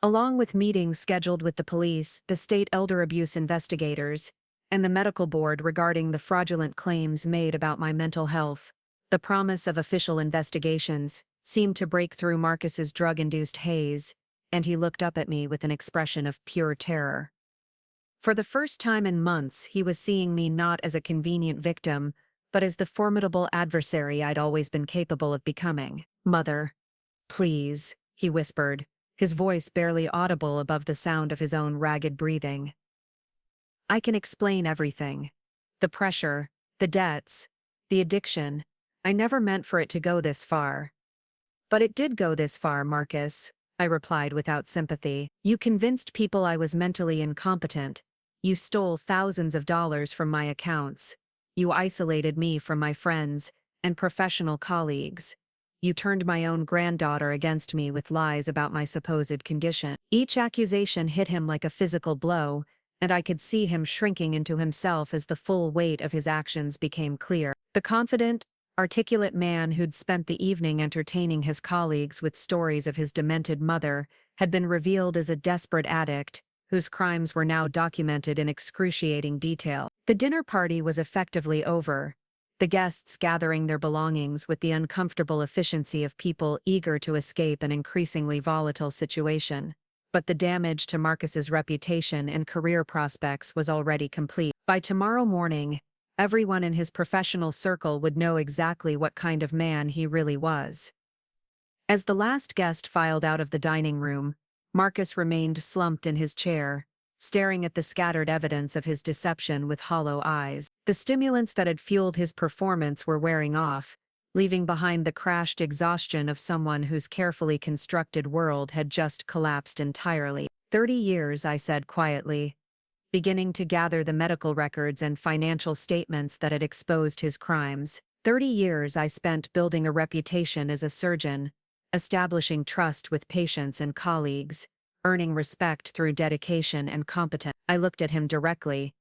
"Along with meetings scheduled with the police, the state elder abuse investigators, and the medical board regarding the fraudulent claims made about my mental health." The promise of official investigations seemed to break through Marcus's drug-induced haze, and he looked up at me with an expression of pure terror. For the first time in months, he was seeing me not as a convenient victim, but as the formidable adversary I'd always been capable of becoming. "Mother, please," he whispered, his voice barely audible above the sound of his own ragged breathing. "I can explain everything. The pressure, the debts, the addiction. I never meant for it to go this far." "But it did go this far, Marcus," I replied without sympathy. "You convinced people I was mentally incompetent. You stole thousands of dollars from my accounts. You isolated me from my friends and professional colleagues. You turned my own granddaughter against me with lies about my supposed condition." Each accusation hit him like a physical blow, and I could see him shrinking into himself as the full weight of his actions became clear. The confident, articulate man who'd spent the evening entertaining his colleagues with stories of his demented mother had been revealed as a desperate addict, whose crimes were now documented in excruciating detail. The dinner party was effectively over, the guests gathering their belongings with the uncomfortable efficiency of people eager to escape an increasingly volatile situation. But the damage to Marcus's reputation and career prospects was already complete. By tomorrow morning, everyone in his professional circle would know exactly what kind of man he really was. As the last guest filed out of the dining room, Marcus remained slumped in his chair, staring at the scattered evidence of his deception with hollow eyes. The stimulants that had fueled his performance were wearing off, leaving behind the crashed exhaustion of someone whose carefully constructed world had just collapsed entirely. 30 years, I said quietly, beginning to gather the medical records and financial statements that had exposed his crimes. 30 years I spent building a reputation as a surgeon, establishing trust with patients and colleagues, earning respect through dedication and competence. I looked at him directly,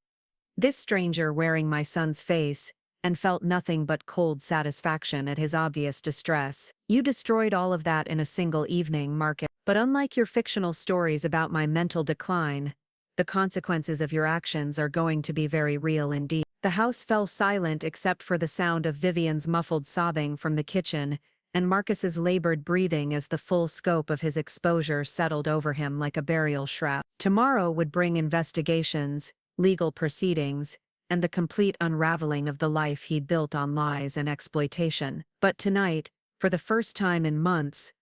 this stranger wearing my son's face, and felt nothing but cold satisfaction at his obvious distress. You destroyed all of that in a single evening, Marcus. But unlike your fictional stories about my mental decline, the consequences of your actions are going to be very real indeed. The house fell silent except for the sound of Vivian's muffled sobbing from the kitchen, and Marcus's labored breathing as the full scope of his exposure settled over him like a burial shroud. Tomorrow would bring investigations, legal proceedings, and the complete unraveling of the life he'd built on lies and exploitation. But tonight, for the first time in months,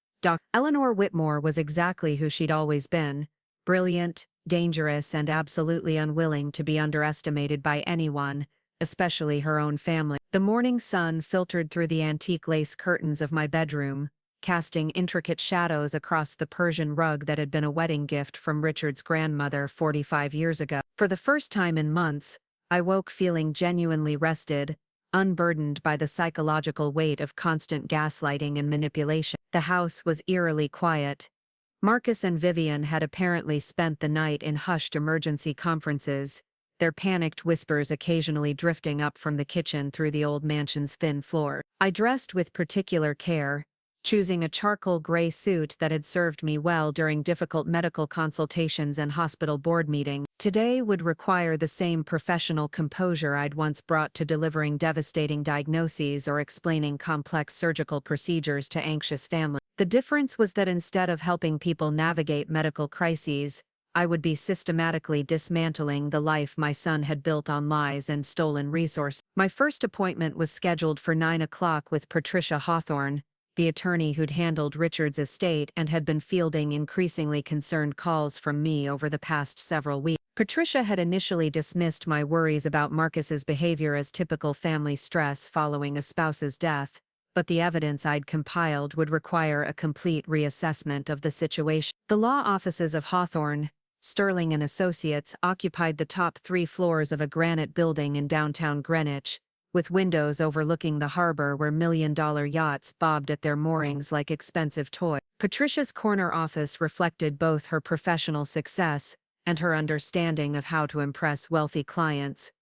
Eleanor Whitmore was exactly who she'd always been, brilliant, dangerous, and absolutely unwilling to be underestimated by anyone, especially her own family. The morning sun filtered through the antique lace curtains of my bedroom, casting intricate shadows across the Persian rug that had been a wedding gift from Richard's grandmother 45 years ago. For the first time in months, I woke feeling genuinely rested, unburdened by the psychological weight of constant gaslighting and manipulation. The house was eerily quiet. Marcus and Vivian had apparently spent the night in hushed emergency conferences, their panicked whispers occasionally drifting up from the kitchen through the old mansion's thin floor. I dressed with particular care, choosing a charcoal gray suit that had served me well during difficult medical consultations and hospital board meetings. Today would require the same professional composure I'd once brought to delivering devastating diagnoses or explaining complex surgical procedures to anxious families. The difference was that instead of helping people navigate medical crises, I would be systematically dismantling the life my son had built on lies and stolen resources. My first appointment was scheduled for 9 o'clock with Patricia Hawthorne, the attorney who'd handled Richard's estate and had been fielding increasingly concerned calls from me over the past several weeks. Patricia had initially dismissed my worries about Marcus's behavior as typical family stress following a spouse's death, but the evidence I'd compiled would require a complete reassessment of the situation. The law offices of Hawthorne, Sterling and Associates occupied the top 3 floors of a granite building in downtown Greenwich, with windows overlooking the harbor where million-dollar yachts bobbed at their moorings like expensive toys. Patricia's corner office reflected both her professional success and her understanding of how to impress wealthy clients.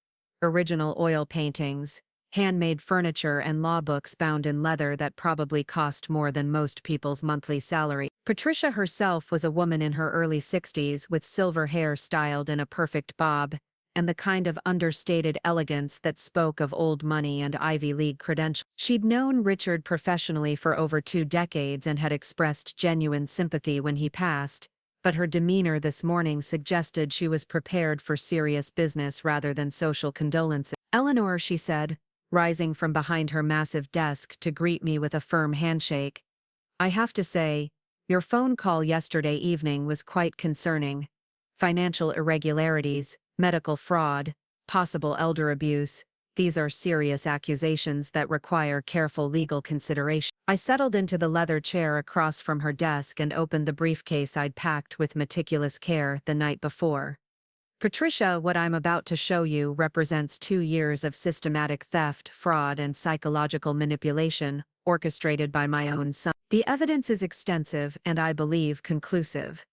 Original oil paintings, handmade furniture, and law books bound in leather that probably cost more than most people's monthly salary. Patricia herself was a woman in her early 60s with silver hair styled in a perfect bob, and the kind of understated elegance that spoke of old money and Ivy League credentials. She'd known Richard professionally for over 2 decades and had expressed genuine sympathy when he passed, but her demeanor this morning suggested she was prepared for serious business rather than social condolences. "Eleanor," she said, rising from behind her massive desk to greet me with a firm handshake, "I have to say, your phone call yesterday evening was quite concerning. Financial irregularities, medical fraud, possible elder abuse, these are serious accusations that require careful legal consideration." I settled into the leather chair across from her desk and opened the briefcase I'd packed with meticulous care the night before. "Patricia, what I'm about to show you represents 2 years of systematic theft, fraud, and psychological manipulation, orchestrated by my own son. The evidence is extensive and I believe conclusive."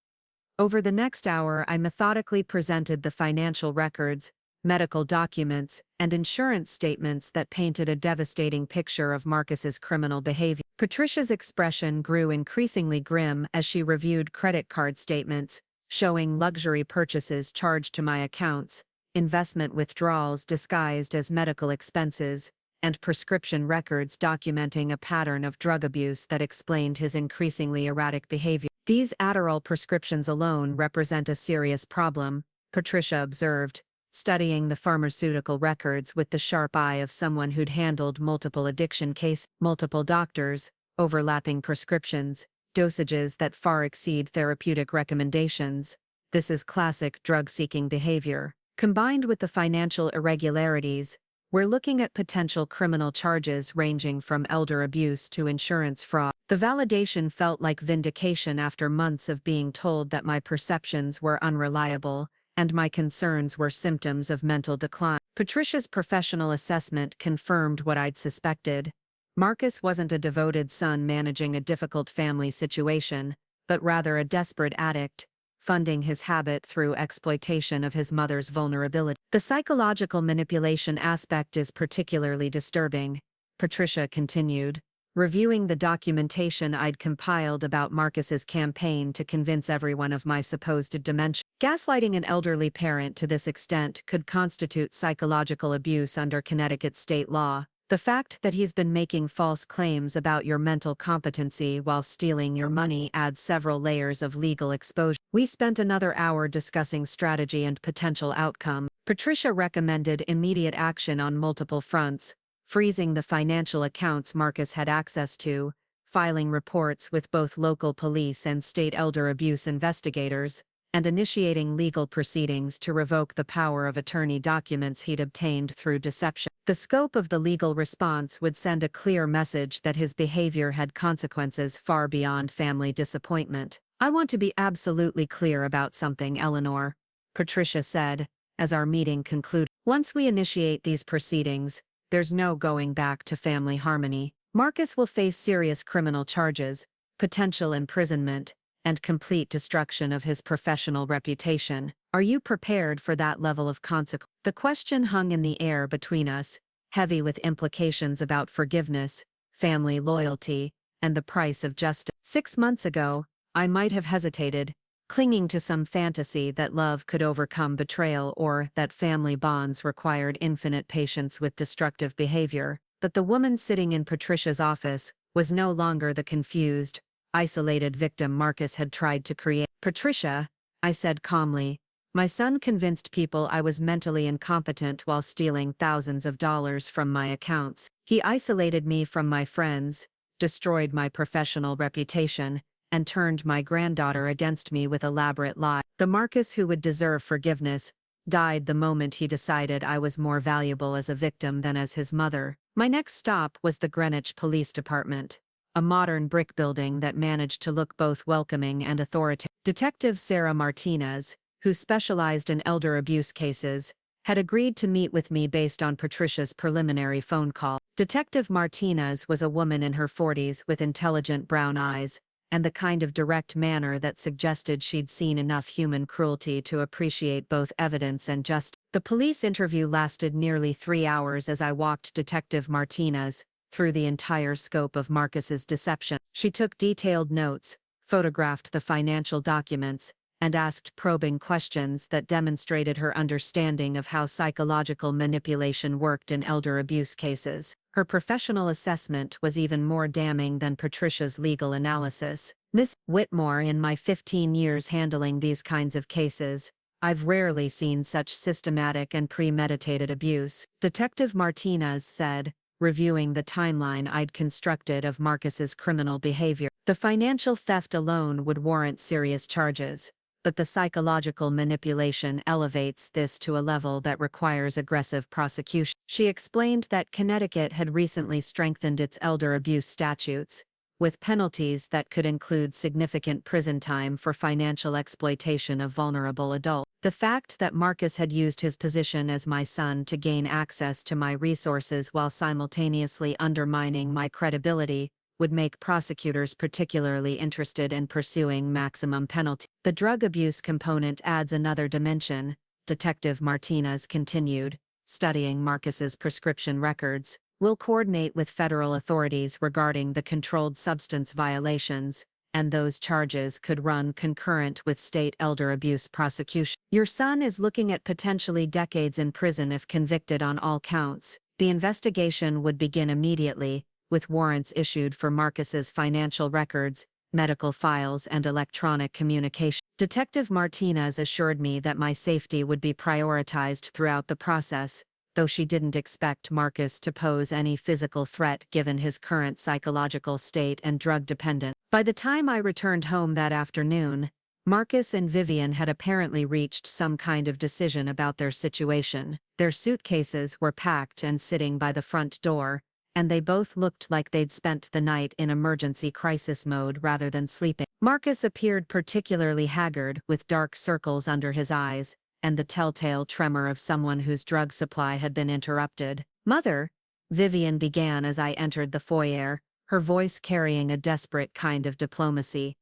Over the next hour I methodically presented the financial records, medical documents, and insurance statements that painted a devastating picture of Marcus's criminal behavior. Patricia's expression grew increasingly grim as she reviewed credit card statements, showing luxury purchases charged to my accounts, investment withdrawals disguised as medical expenses, and prescription records documenting a pattern of drug abuse that explained his increasingly erratic behavior. "These Adderall prescriptions alone represent a serious problem," Patricia observed, studying the pharmaceutical records with the sharp eye of someone who'd handled multiple addiction cases, multiple doctors, overlapping prescriptions, dosages that far exceed therapeutic recommendations. This is classic drug-seeking behavior. Combined with the financial irregularities, we're looking at potential criminal charges ranging from elder abuse to insurance fraud. The validation felt like vindication after months of being told that my perceptions were unreliable, and my concerns were symptoms of mental decline. Patricia's professional assessment confirmed what I'd suspected. Marcus wasn't a devoted son managing a difficult family situation, but rather a desperate addict, funding his habit through exploitation of his mother's vulnerability. The psychological manipulation aspect is particularly disturbing, Patricia continued, reviewing the documentation I'd compiled about Marcus's campaign to convince everyone of my supposed dementia. Gaslighting an elderly parent to this extent could constitute psychological abuse under Connecticut state law. The fact that he's been making false claims about your mental competency while stealing your money adds several layers of legal exposure. We spent another hour discussing strategy and potential outcome. Patricia recommended immediate action on multiple fronts, freezing the financial accounts Marcus had access to, filing reports with both local police and state elder abuse investigators, and initiating legal proceedings to revoke the power of attorney documents he'd obtained through deception. The scope of the legal response would send a clear message that his behavior had consequences far beyond family disappointment. I want to be absolutely clear about something, Eleanor, Patricia said, as our meeting concluded. Once we initiate these proceedings, there's no going back to family harmony. Marcus will face serious criminal charges, potential imprisonment, and complete destruction of his professional reputation. Are you prepared for that level of consequence? The question hung in the air between us, heavy with implications about forgiveness, family loyalty, and the price of justice. 6 months ago, I might have hesitated, clinging to some fantasy that love could overcome betrayal or that family bonds required infinite patience with destructive behavior. But the woman sitting in Patricia's office was no longer the confused, isolated victim Marcus had tried to create. Patricia, I said calmly, my son convinced people I was mentally incompetent while stealing thousands of dollars from my accounts. He isolated me from my friends, destroyed my professional reputation, and turned my granddaughter against me with elaborate lies. The Marcus who would deserve forgiveness died the moment he decided I was more valuable as a victim than as his mother. My next stop was the Greenwich Police Department, a modern brick building that managed to look both welcoming and authoritative. Detective Sarah Martinez, who specialized in elder abuse cases, had agreed to meet with me based on Patricia's preliminary phone call. Detective Martinez was a woman in her 40s with intelligent brown eyes, and the kind of direct manner that suggested she'd seen enough human cruelty to appreciate both evidence and justice. The police interview lasted nearly 3 hours as I walked Detective Martinez through the entire scope of Marcus's deception. She took detailed notes, photographed the financial documents, and asked probing questions that demonstrated her understanding of how psychological manipulation worked in elder abuse cases. Her professional assessment was even more damning than Patricia's legal analysis. Miss Whitmore, in my 15 years handling these kinds of cases, I've rarely seen such systematic and premeditated abuse, Detective Martinez said, reviewing the timeline I'd constructed of Marcus's criminal behavior. The financial theft alone would warrant serious charges, but the psychological manipulation elevates this to a level that requires aggressive prosecution. She explained that Connecticut had recently strengthened its elder abuse statutes, with penalties that could include significant prison time for financial exploitation of vulnerable adults. The fact that Marcus had used his position as my son to gain access to my resources while simultaneously undermining my credibility would make prosecutors particularly interested in pursuing maximum penalty. The drug abuse component adds another dimension, Detective Martinez continued, studying Marcus's prescription records. We'll coordinate with federal authorities regarding the controlled substance violations, and those charges could run concurrent with state elder abuse prosecution. Your son is looking at potentially decades in prison if convicted on all counts. The investigation would begin immediately, with warrants issued for Marcus's financial records, medical files, and electronic communication. Detective Martinez assured me that my safety would be prioritized throughout the process, though she didn't expect Marcus to pose any physical threat given his current psychological state and drug dependence. By the time I returned home that afternoon, Marcus and Vivian had apparently reached some kind of decision about their situation. Their suitcases were packed and sitting by the front door, and they both looked like they'd spent the night in emergency crisis mode rather than sleeping. Marcus appeared particularly haggard, with dark circles under his eyes, and the telltale tremor of someone whose drug supply had been interrupted. "Mother," Vivian began as I entered the foyer, her voice carrying a desperate kind of diplomacy.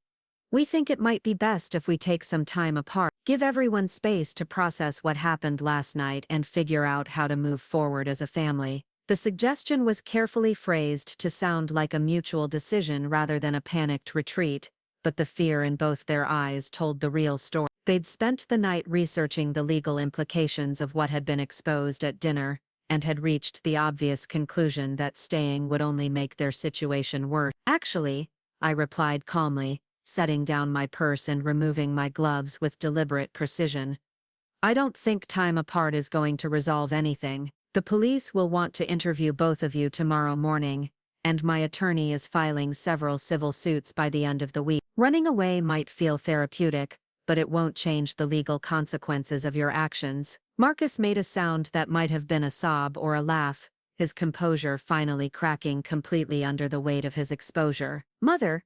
"We think it might be best if we take some time apart, give everyone space to process what happened last night and figure out how to move forward as a family." The suggestion was carefully phrased to sound like a mutual decision rather than a panicked retreat, but the fear in both their eyes told the real story. They'd spent the night researching the legal implications of what had been exposed at dinner, and had reached the obvious conclusion that staying would only make their situation worse. "Actually," I replied calmly, setting down my purse and removing my gloves with deliberate precision, "I don't think time apart is going to resolve anything. The police will want to interview both of you tomorrow morning, and my attorney is filing several civil suits by the end of the week. Running away might feel therapeutic, but it won't change the legal consequences of your actions." Marcus made a sound that might have been a sob or a laugh, his composure finally cracking completely under the weight of his exposure. "Mother,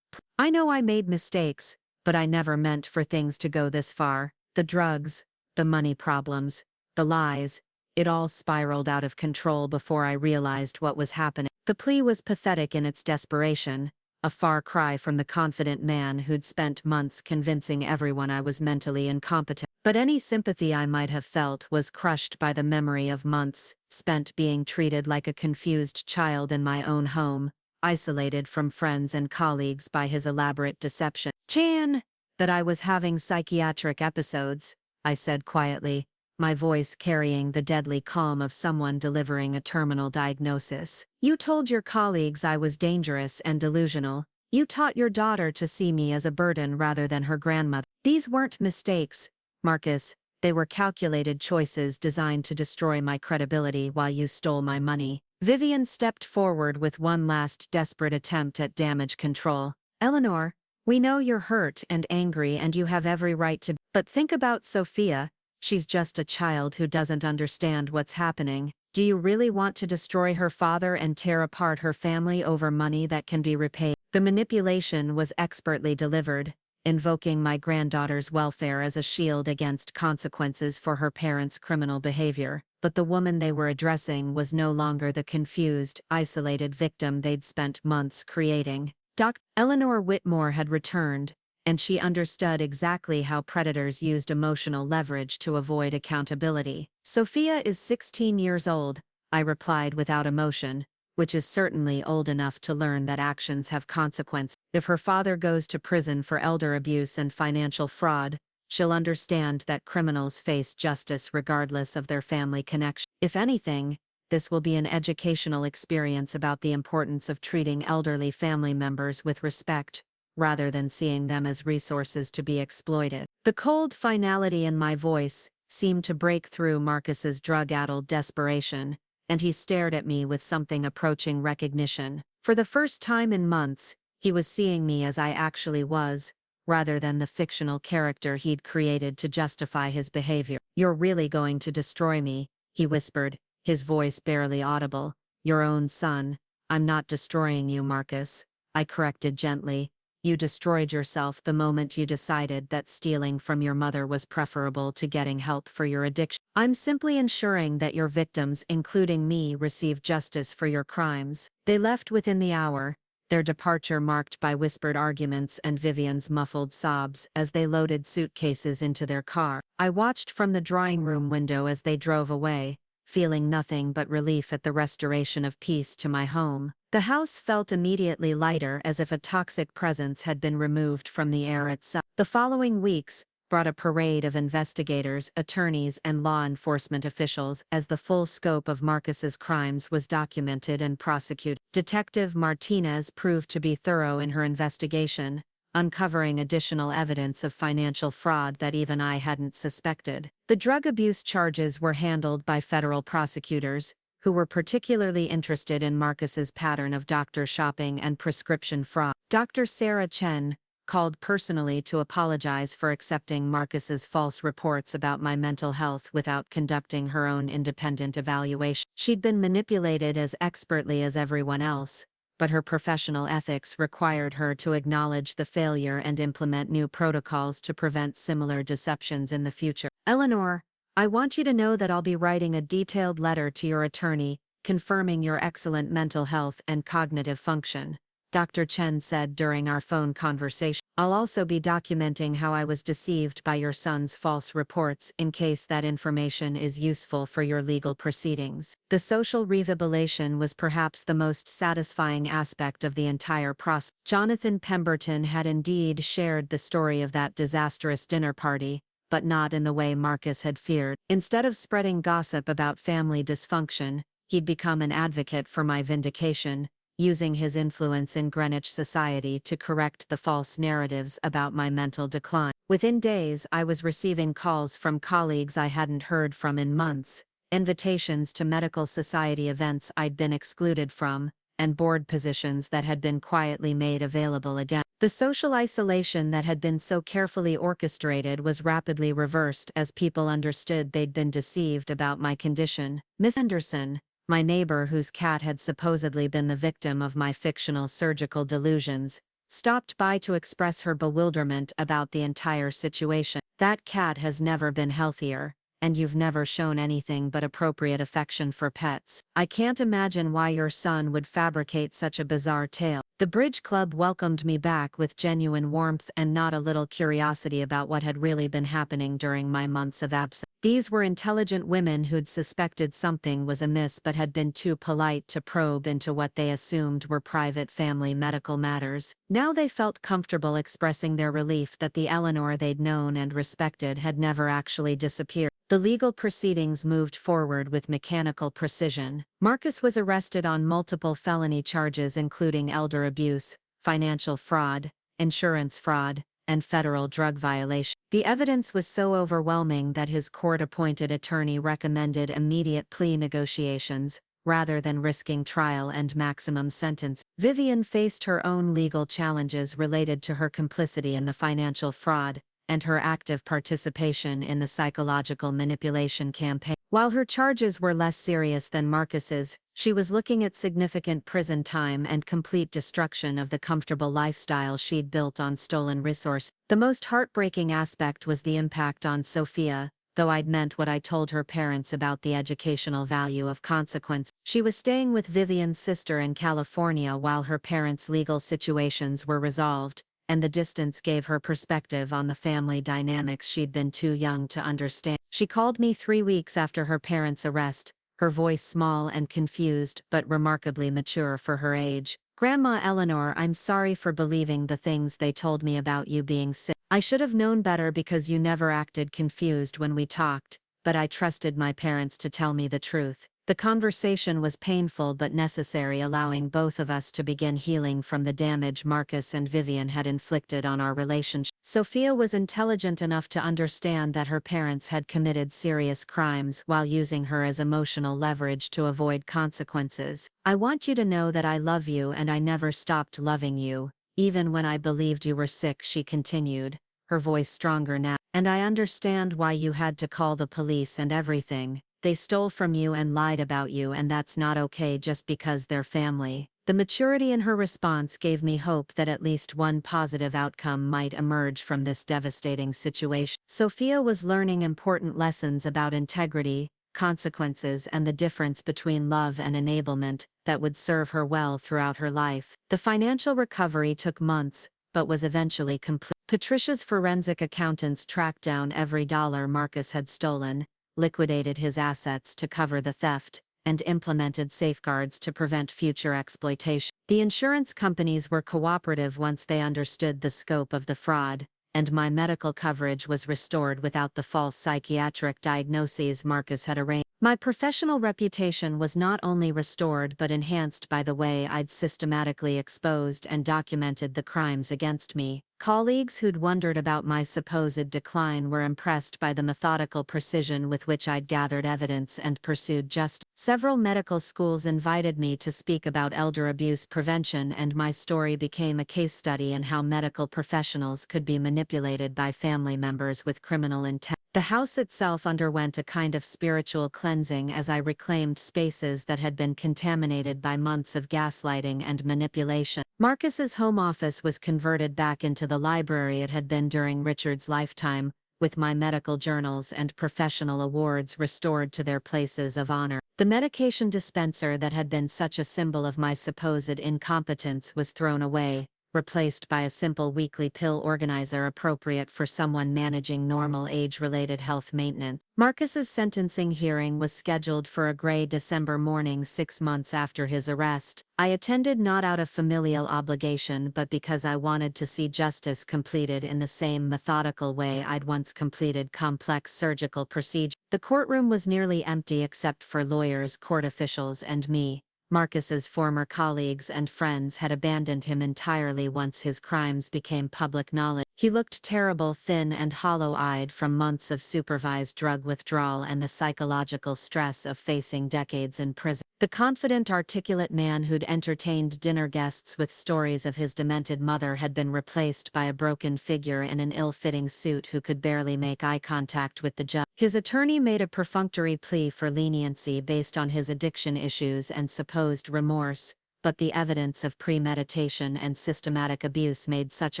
I know I made mistakes, but I never meant for things to go this far. The drugs, the money problems, the lies, it all spiraled out of control before I realized what was happening." The plea was pathetic in its desperation, a far cry from the confident man who'd spent months convincing everyone I was mentally incompetent. But any sympathy I might have felt was crushed by the memory of months spent being treated like a confused child in my own home, isolated from friends and colleagues by his elaborate deception. "Chan, that I was having psychiatric episodes," I said quietly, my voice carrying the deadly calm of someone delivering a terminal diagnosis. "You told your colleagues I was dangerous and delusional. You taught your daughter to see me as a burden rather than her grandmother. These weren't mistakes, Marcus, they were calculated choices designed to destroy my credibility while you stole my money." Vivian stepped forward with one last desperate attempt at damage control. "Eleanor, we know you're hurt and angry and you have every right to, but think about Sophia. She's just a child who doesn't understand what's happening. Do you really want to destroy her father and tear apart her family over money that can be repaid?" The manipulation was expertly delivered, invoking my granddaughter's welfare as a shield against consequences for her parents' criminal behavior. But the woman they were addressing was no longer the confused, isolated victim they'd spent months creating. Dr. Eleanor Whitmore had returned, and she understood exactly how predators used emotional leverage to avoid accountability. "Sophia is 16 years old," I replied without emotion, which is certainly old enough to learn that actions have consequences. If her father goes to prison for elder abuse and financial fraud, she'll understand that criminals face justice regardless of their family connection. If anything, this will be an educational experience about the importance of treating elderly family members with respect, rather than seeing them as resources to be exploited. The cold finality in my voice seemed to break through Marcus's drug-addled desperation, and he stared at me with something approaching recognition. For the first time in months, he was seeing me as I actually was, rather than the fictional character he'd created to justify his behavior. "You're really going to destroy me," he whispered, his voice barely audible. "Your own son." "I'm not destroying you, Marcus," I corrected gently. "You destroyed yourself the moment you decided that stealing from your mother was preferable to getting help for your addiction. I'm simply ensuring that your victims, including me, receive justice for your crimes." They left within the hour, their departure marked by whispered arguments and Vivian's muffled sobs as they loaded suitcases into their car. I watched from the drawing room window as they drove away, feeling nothing but relief at the restoration of peace to my home. The house felt immediately lighter, as if a toxic presence had been removed from the air itself. The following weeks brought a parade of investigators, attorneys, and law enforcement officials as the full scope of Marcus's crimes was documented and prosecuted. Detective Martinez proved to be thorough in her investigation, uncovering additional evidence of financial fraud that even I hadn't suspected. The drug abuse charges were handled by federal prosecutors, who were particularly interested in Marcus's pattern of doctor shopping and prescription fraud. Dr. Sarah Chen called personally to apologize for accepting Marcus's false reports about my mental health without conducting her own independent evaluation. She'd been manipulated as expertly as everyone else, but her professional ethics required her to acknowledge the failure and implement new protocols to prevent similar deceptions in the future. Eleanor, I want you to know that I'll be writing a detailed letter to your attorney, confirming your excellent mental health and cognitive function, Dr. Chen said during our phone conversation. I'll also be documenting how I was deceived by your son's false reports in case that information is useful for your legal proceedings. The social rehabilitation was perhaps the most satisfying aspect of the entire process. Jonathan Pemberton had indeed shared the story of that disastrous dinner party, but not in the way Marcus had feared. Instead of spreading gossip about family dysfunction, he'd become an advocate for my vindication, using his influence in Greenwich society to correct the false narratives about my mental decline. Within days, I was receiving calls from colleagues I hadn't heard from in months, invitations to medical society events I'd been excluded from, and board positions that had been quietly made available again. The social isolation that had been so carefully orchestrated was rapidly reversed as people understood they'd been deceived about my condition. Miss Anderson, my neighbor whose cat had supposedly been the victim of my fictional surgical delusions, stopped by to express her bewilderment about the entire situation. That cat has never been healthier, and you've never shown anything but appropriate affection for pets. I can't imagine why your son would fabricate such a bizarre tale. The bridge club welcomed me back with genuine warmth and not a little curiosity about what had really been happening during my months of absence. These were intelligent women who'd suspected something was amiss but had been too polite to probe into what they assumed were private family medical matters. Now they felt comfortable expressing their relief that the Eleanor they'd known and respected had never actually disappeared. The legal proceedings moved forward with mechanical precision. Marcus was arrested on multiple felony charges including elder abuse, financial fraud, insurance fraud, and federal drug violation. The evidence was so overwhelming that his court-appointed attorney recommended immediate plea negotiations, rather than risking trial and maximum sentence. Vivian faced her own legal challenges related to her complicity in the financial fraud, and her active participation in the psychological manipulation campaign. While her charges were less serious than Marcus's, she was looking at significant prison time and complete destruction of the comfortable lifestyle she'd built on stolen resources. The most heartbreaking aspect was the impact on Sophia, though I'd meant what I told her parents about the educational value of consequence. She was staying with Vivian's sister in California while her parents' legal situations were resolved, and the distance gave her perspective on the family dynamics she'd been too young to understand. She called me 3 weeks after her parents' arrest, her voice small and confused but remarkably mature for her age. "Grandma Eleanor, I'm sorry for believing the things they told me about you being sick. I should have known better because you never acted confused when we talked, but I trusted my parents to tell me the truth." The conversation was painful but necessary, allowing both of us to begin healing from the damage Marcus and Vivian had inflicted on our relationship. Sophia was intelligent enough to understand that her parents had committed serious crimes while using her as emotional leverage to avoid consequences. "I want you to know that I love you and I never stopped loving you, even when I believed you were sick," she continued, her voice stronger now. "And I understand why you had to call the police and everything. They stole from you and lied about you, and that's not okay just because they're family." The maturity in her response gave me hope that at least one positive outcome might emerge from this devastating situation. Sophia was learning important lessons about integrity, consequences, and the difference between love and enablement that would serve her well throughout her life. The financial recovery took months, but was eventually complete. Patricia's forensic accountants tracked down every dollar Marcus had stolen, liquidated his assets to cover the theft, and implemented safeguards to prevent future exploitation. The insurance companies were cooperative once they understood the scope of the fraud, and my medical coverage was restored without the false psychiatric diagnoses Marcus had arranged. My professional reputation was not only restored but enhanced by the way I'd systematically exposed and documented the crimes against me, Colleagues who'd wondered about my supposed decline were impressed by the methodical precision with which I'd gathered evidence and pursued justice. Several medical schools invited me to speak about elder abuse prevention, and my story became a case study in how medical professionals could be manipulated by family members with criminal intent. The house itself underwent a kind of spiritual cleansing as I reclaimed spaces that had been contaminated by months of gaslighting and manipulation. Marcus's home office was converted back into the library it had been during Richard's lifetime, with my medical journals and professional awards restored to their places of honor. The medication dispenser that had been such a symbol of my supposed incompetence was thrown away, replaced by a simple weekly pill organizer appropriate for someone managing normal age-related health maintenance. Marcus's sentencing hearing was scheduled for a gray December morning 6 months after his arrest. I attended not out of familial obligation but because I wanted to see justice completed in the same methodical way I'd once completed complex surgical procedures. The courtroom was nearly empty except for lawyers, court officials, and me. Marcus's former colleagues and friends had abandoned him entirely once his crimes became public knowledge. He looked terrible, thin and hollow-eyed from months of supervised drug withdrawal and the psychological stress of facing decades in prison. The confident, articulate man who'd entertained dinner guests with stories of his demented mother had been replaced by a broken figure in an ill-fitting suit who could barely make eye contact with the judge. His attorney made a perfunctory plea for leniency based on his addiction issues and supposed remorse, but the evidence of premeditation and systematic abuse made such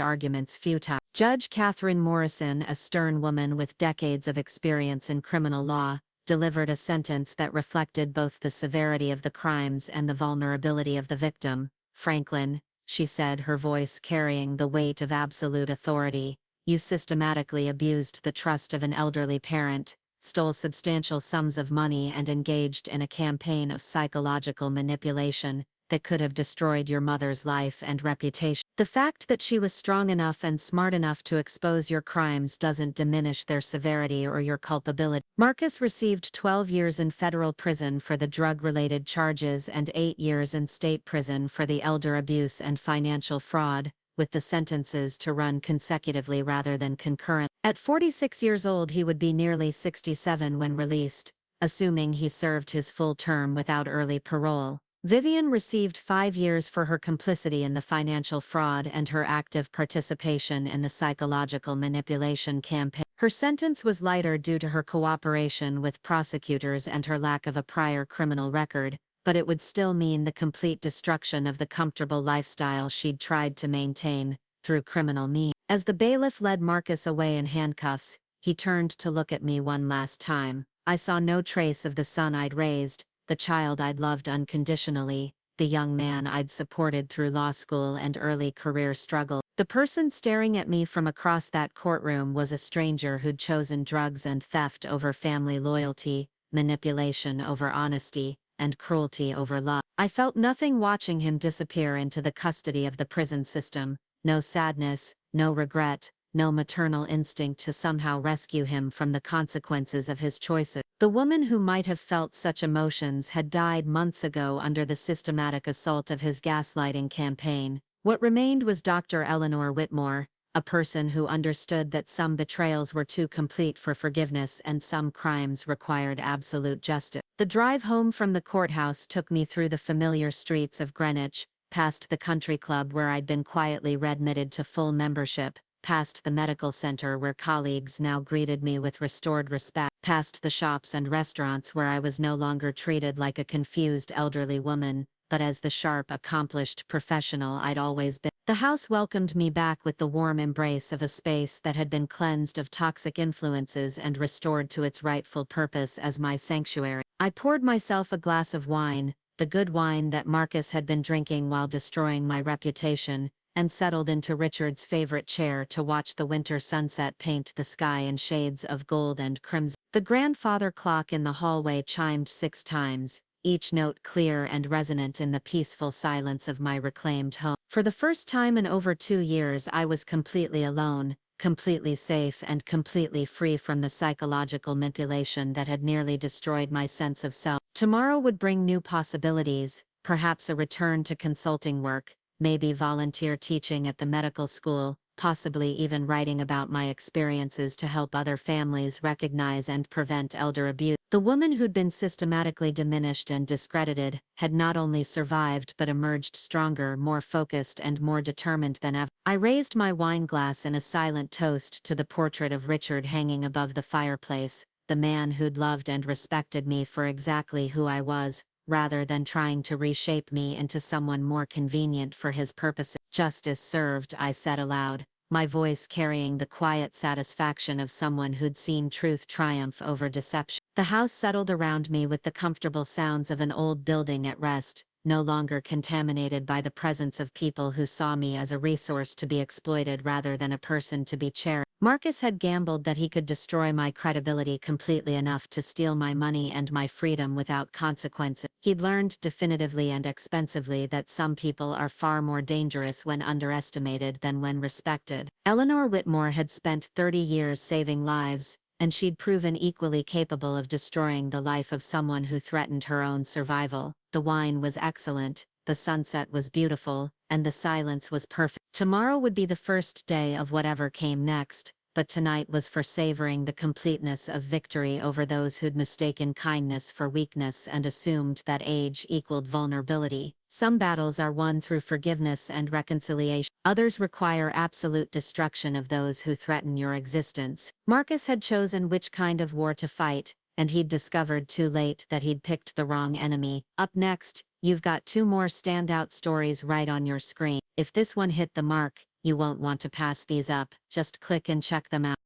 arguments futile. Judge Catherine Morrison, a stern woman with decades of experience in criminal law, delivered a sentence that reflected both the severity of the crimes and the vulnerability of the victim. "Franklin," she said, her voice carrying the weight of absolute authority, "you systematically abused the trust of an elderly parent, stole substantial sums of money and engaged in a campaign of psychological manipulation that could have destroyed your mother's life and reputation. The fact that she was strong enough and smart enough to expose your crimes doesn't diminish their severity or your culpability." Marcus received 12 years in federal prison for the drug-related charges and 8 years in state prison for the elder abuse and financial fraud, with the sentences to run consecutively rather than concurrent. At 46 years old he would be nearly 67 when released, assuming he served his full term without early parole. Vivian received 5 years for her complicity in the financial fraud and her active participation in the psychological manipulation campaign. Her sentence was lighter due to her cooperation with prosecutors and her lack of a prior criminal record, but it would still mean the complete destruction of the comfortable lifestyle she'd tried to maintain, through criminal means. As the bailiff led Marcus away in handcuffs, he turned to look at me one last time. I saw no trace of the son I'd raised, the child I'd loved unconditionally, the young man I'd supported through law school and early career struggle. The person staring at me from across that courtroom was a stranger who'd chosen drugs and theft over family loyalty, manipulation over honesty, and cruelty over love. I felt nothing watching him disappear into the custody of the prison system, no sadness, no regret, no maternal instinct to somehow rescue him from the consequences of his choices. The woman who might have felt such emotions had died months ago under the systematic assault of his gaslighting campaign. What remained was Dr. Eleanor Whitmore, a person who understood that some betrayals were too complete for forgiveness and some crimes required absolute justice. The drive home from the courthouse took me through the familiar streets of Greenwich, past the country club where I'd been quietly readmitted to full membership, past the medical center where colleagues now greeted me with restored respect, past the shops and restaurants where I was no longer treated like a confused elderly woman, but as the sharp, accomplished professional I'd always been. The house welcomed me back with the warm embrace of a space that had been cleansed of toxic influences and restored to its rightful purpose as my sanctuary. I poured myself a glass of wine, the good wine that Marcus had been drinking while destroying my reputation, and settled into Richard's favorite chair to watch the winter sunset paint the sky in shades of gold and crimson. The grandfather clock in the hallway chimed 6 times, each note clear and resonant in the peaceful silence of my reclaimed home. For the first time in over 2 years I was completely alone, completely safe and completely free from the psychological manipulation that had nearly destroyed my sense of self. Tomorrow would bring new possibilities, perhaps a return to consulting work, maybe volunteer teaching at the medical school, possibly even writing about my experiences to help other families recognize and prevent elder abuse. The woman who'd been systematically diminished and discredited had not only survived but emerged stronger, more focused, and more determined than ever. I raised my wine glass in a silent toast to the portrait of Richard hanging above the fireplace, the man who'd loved and respected me for exactly who I was, rather than trying to reshape me into someone more convenient for his purposes. Justice served, I said aloud, my voice carrying the quiet satisfaction of someone who'd seen truth triumph over deception. The house settled around me with the comfortable sounds of an old building at rest, no longer contaminated by the presence of people who saw me as a resource to be exploited rather than a person to be cherished. Marcus had gambled that he could destroy my credibility completely enough to steal my money and my freedom without consequences. He'd learned definitively and expensively that some people are far more dangerous when underestimated than when respected. Eleanor Whitmore had spent 30 years saving lives, and she'd proven equally capable of destroying the life of someone who threatened her own survival. The wine was excellent, the sunset was beautiful, and the silence was perfect. Tomorrow would be the first day of whatever came next, but tonight was for savoring the completeness of victory over those who'd mistaken kindness for weakness and assumed that age equaled vulnerability. Some battles are won through forgiveness and reconciliation. Others require absolute destruction of those who threaten your existence. Marcus had chosen which kind of war to fight, and he'd discovered too late that he'd picked the wrong enemy. Up next, you've got 2 more standout stories right on your screen. If this one hit the mark, you won't want to pass these up, just click and check them out.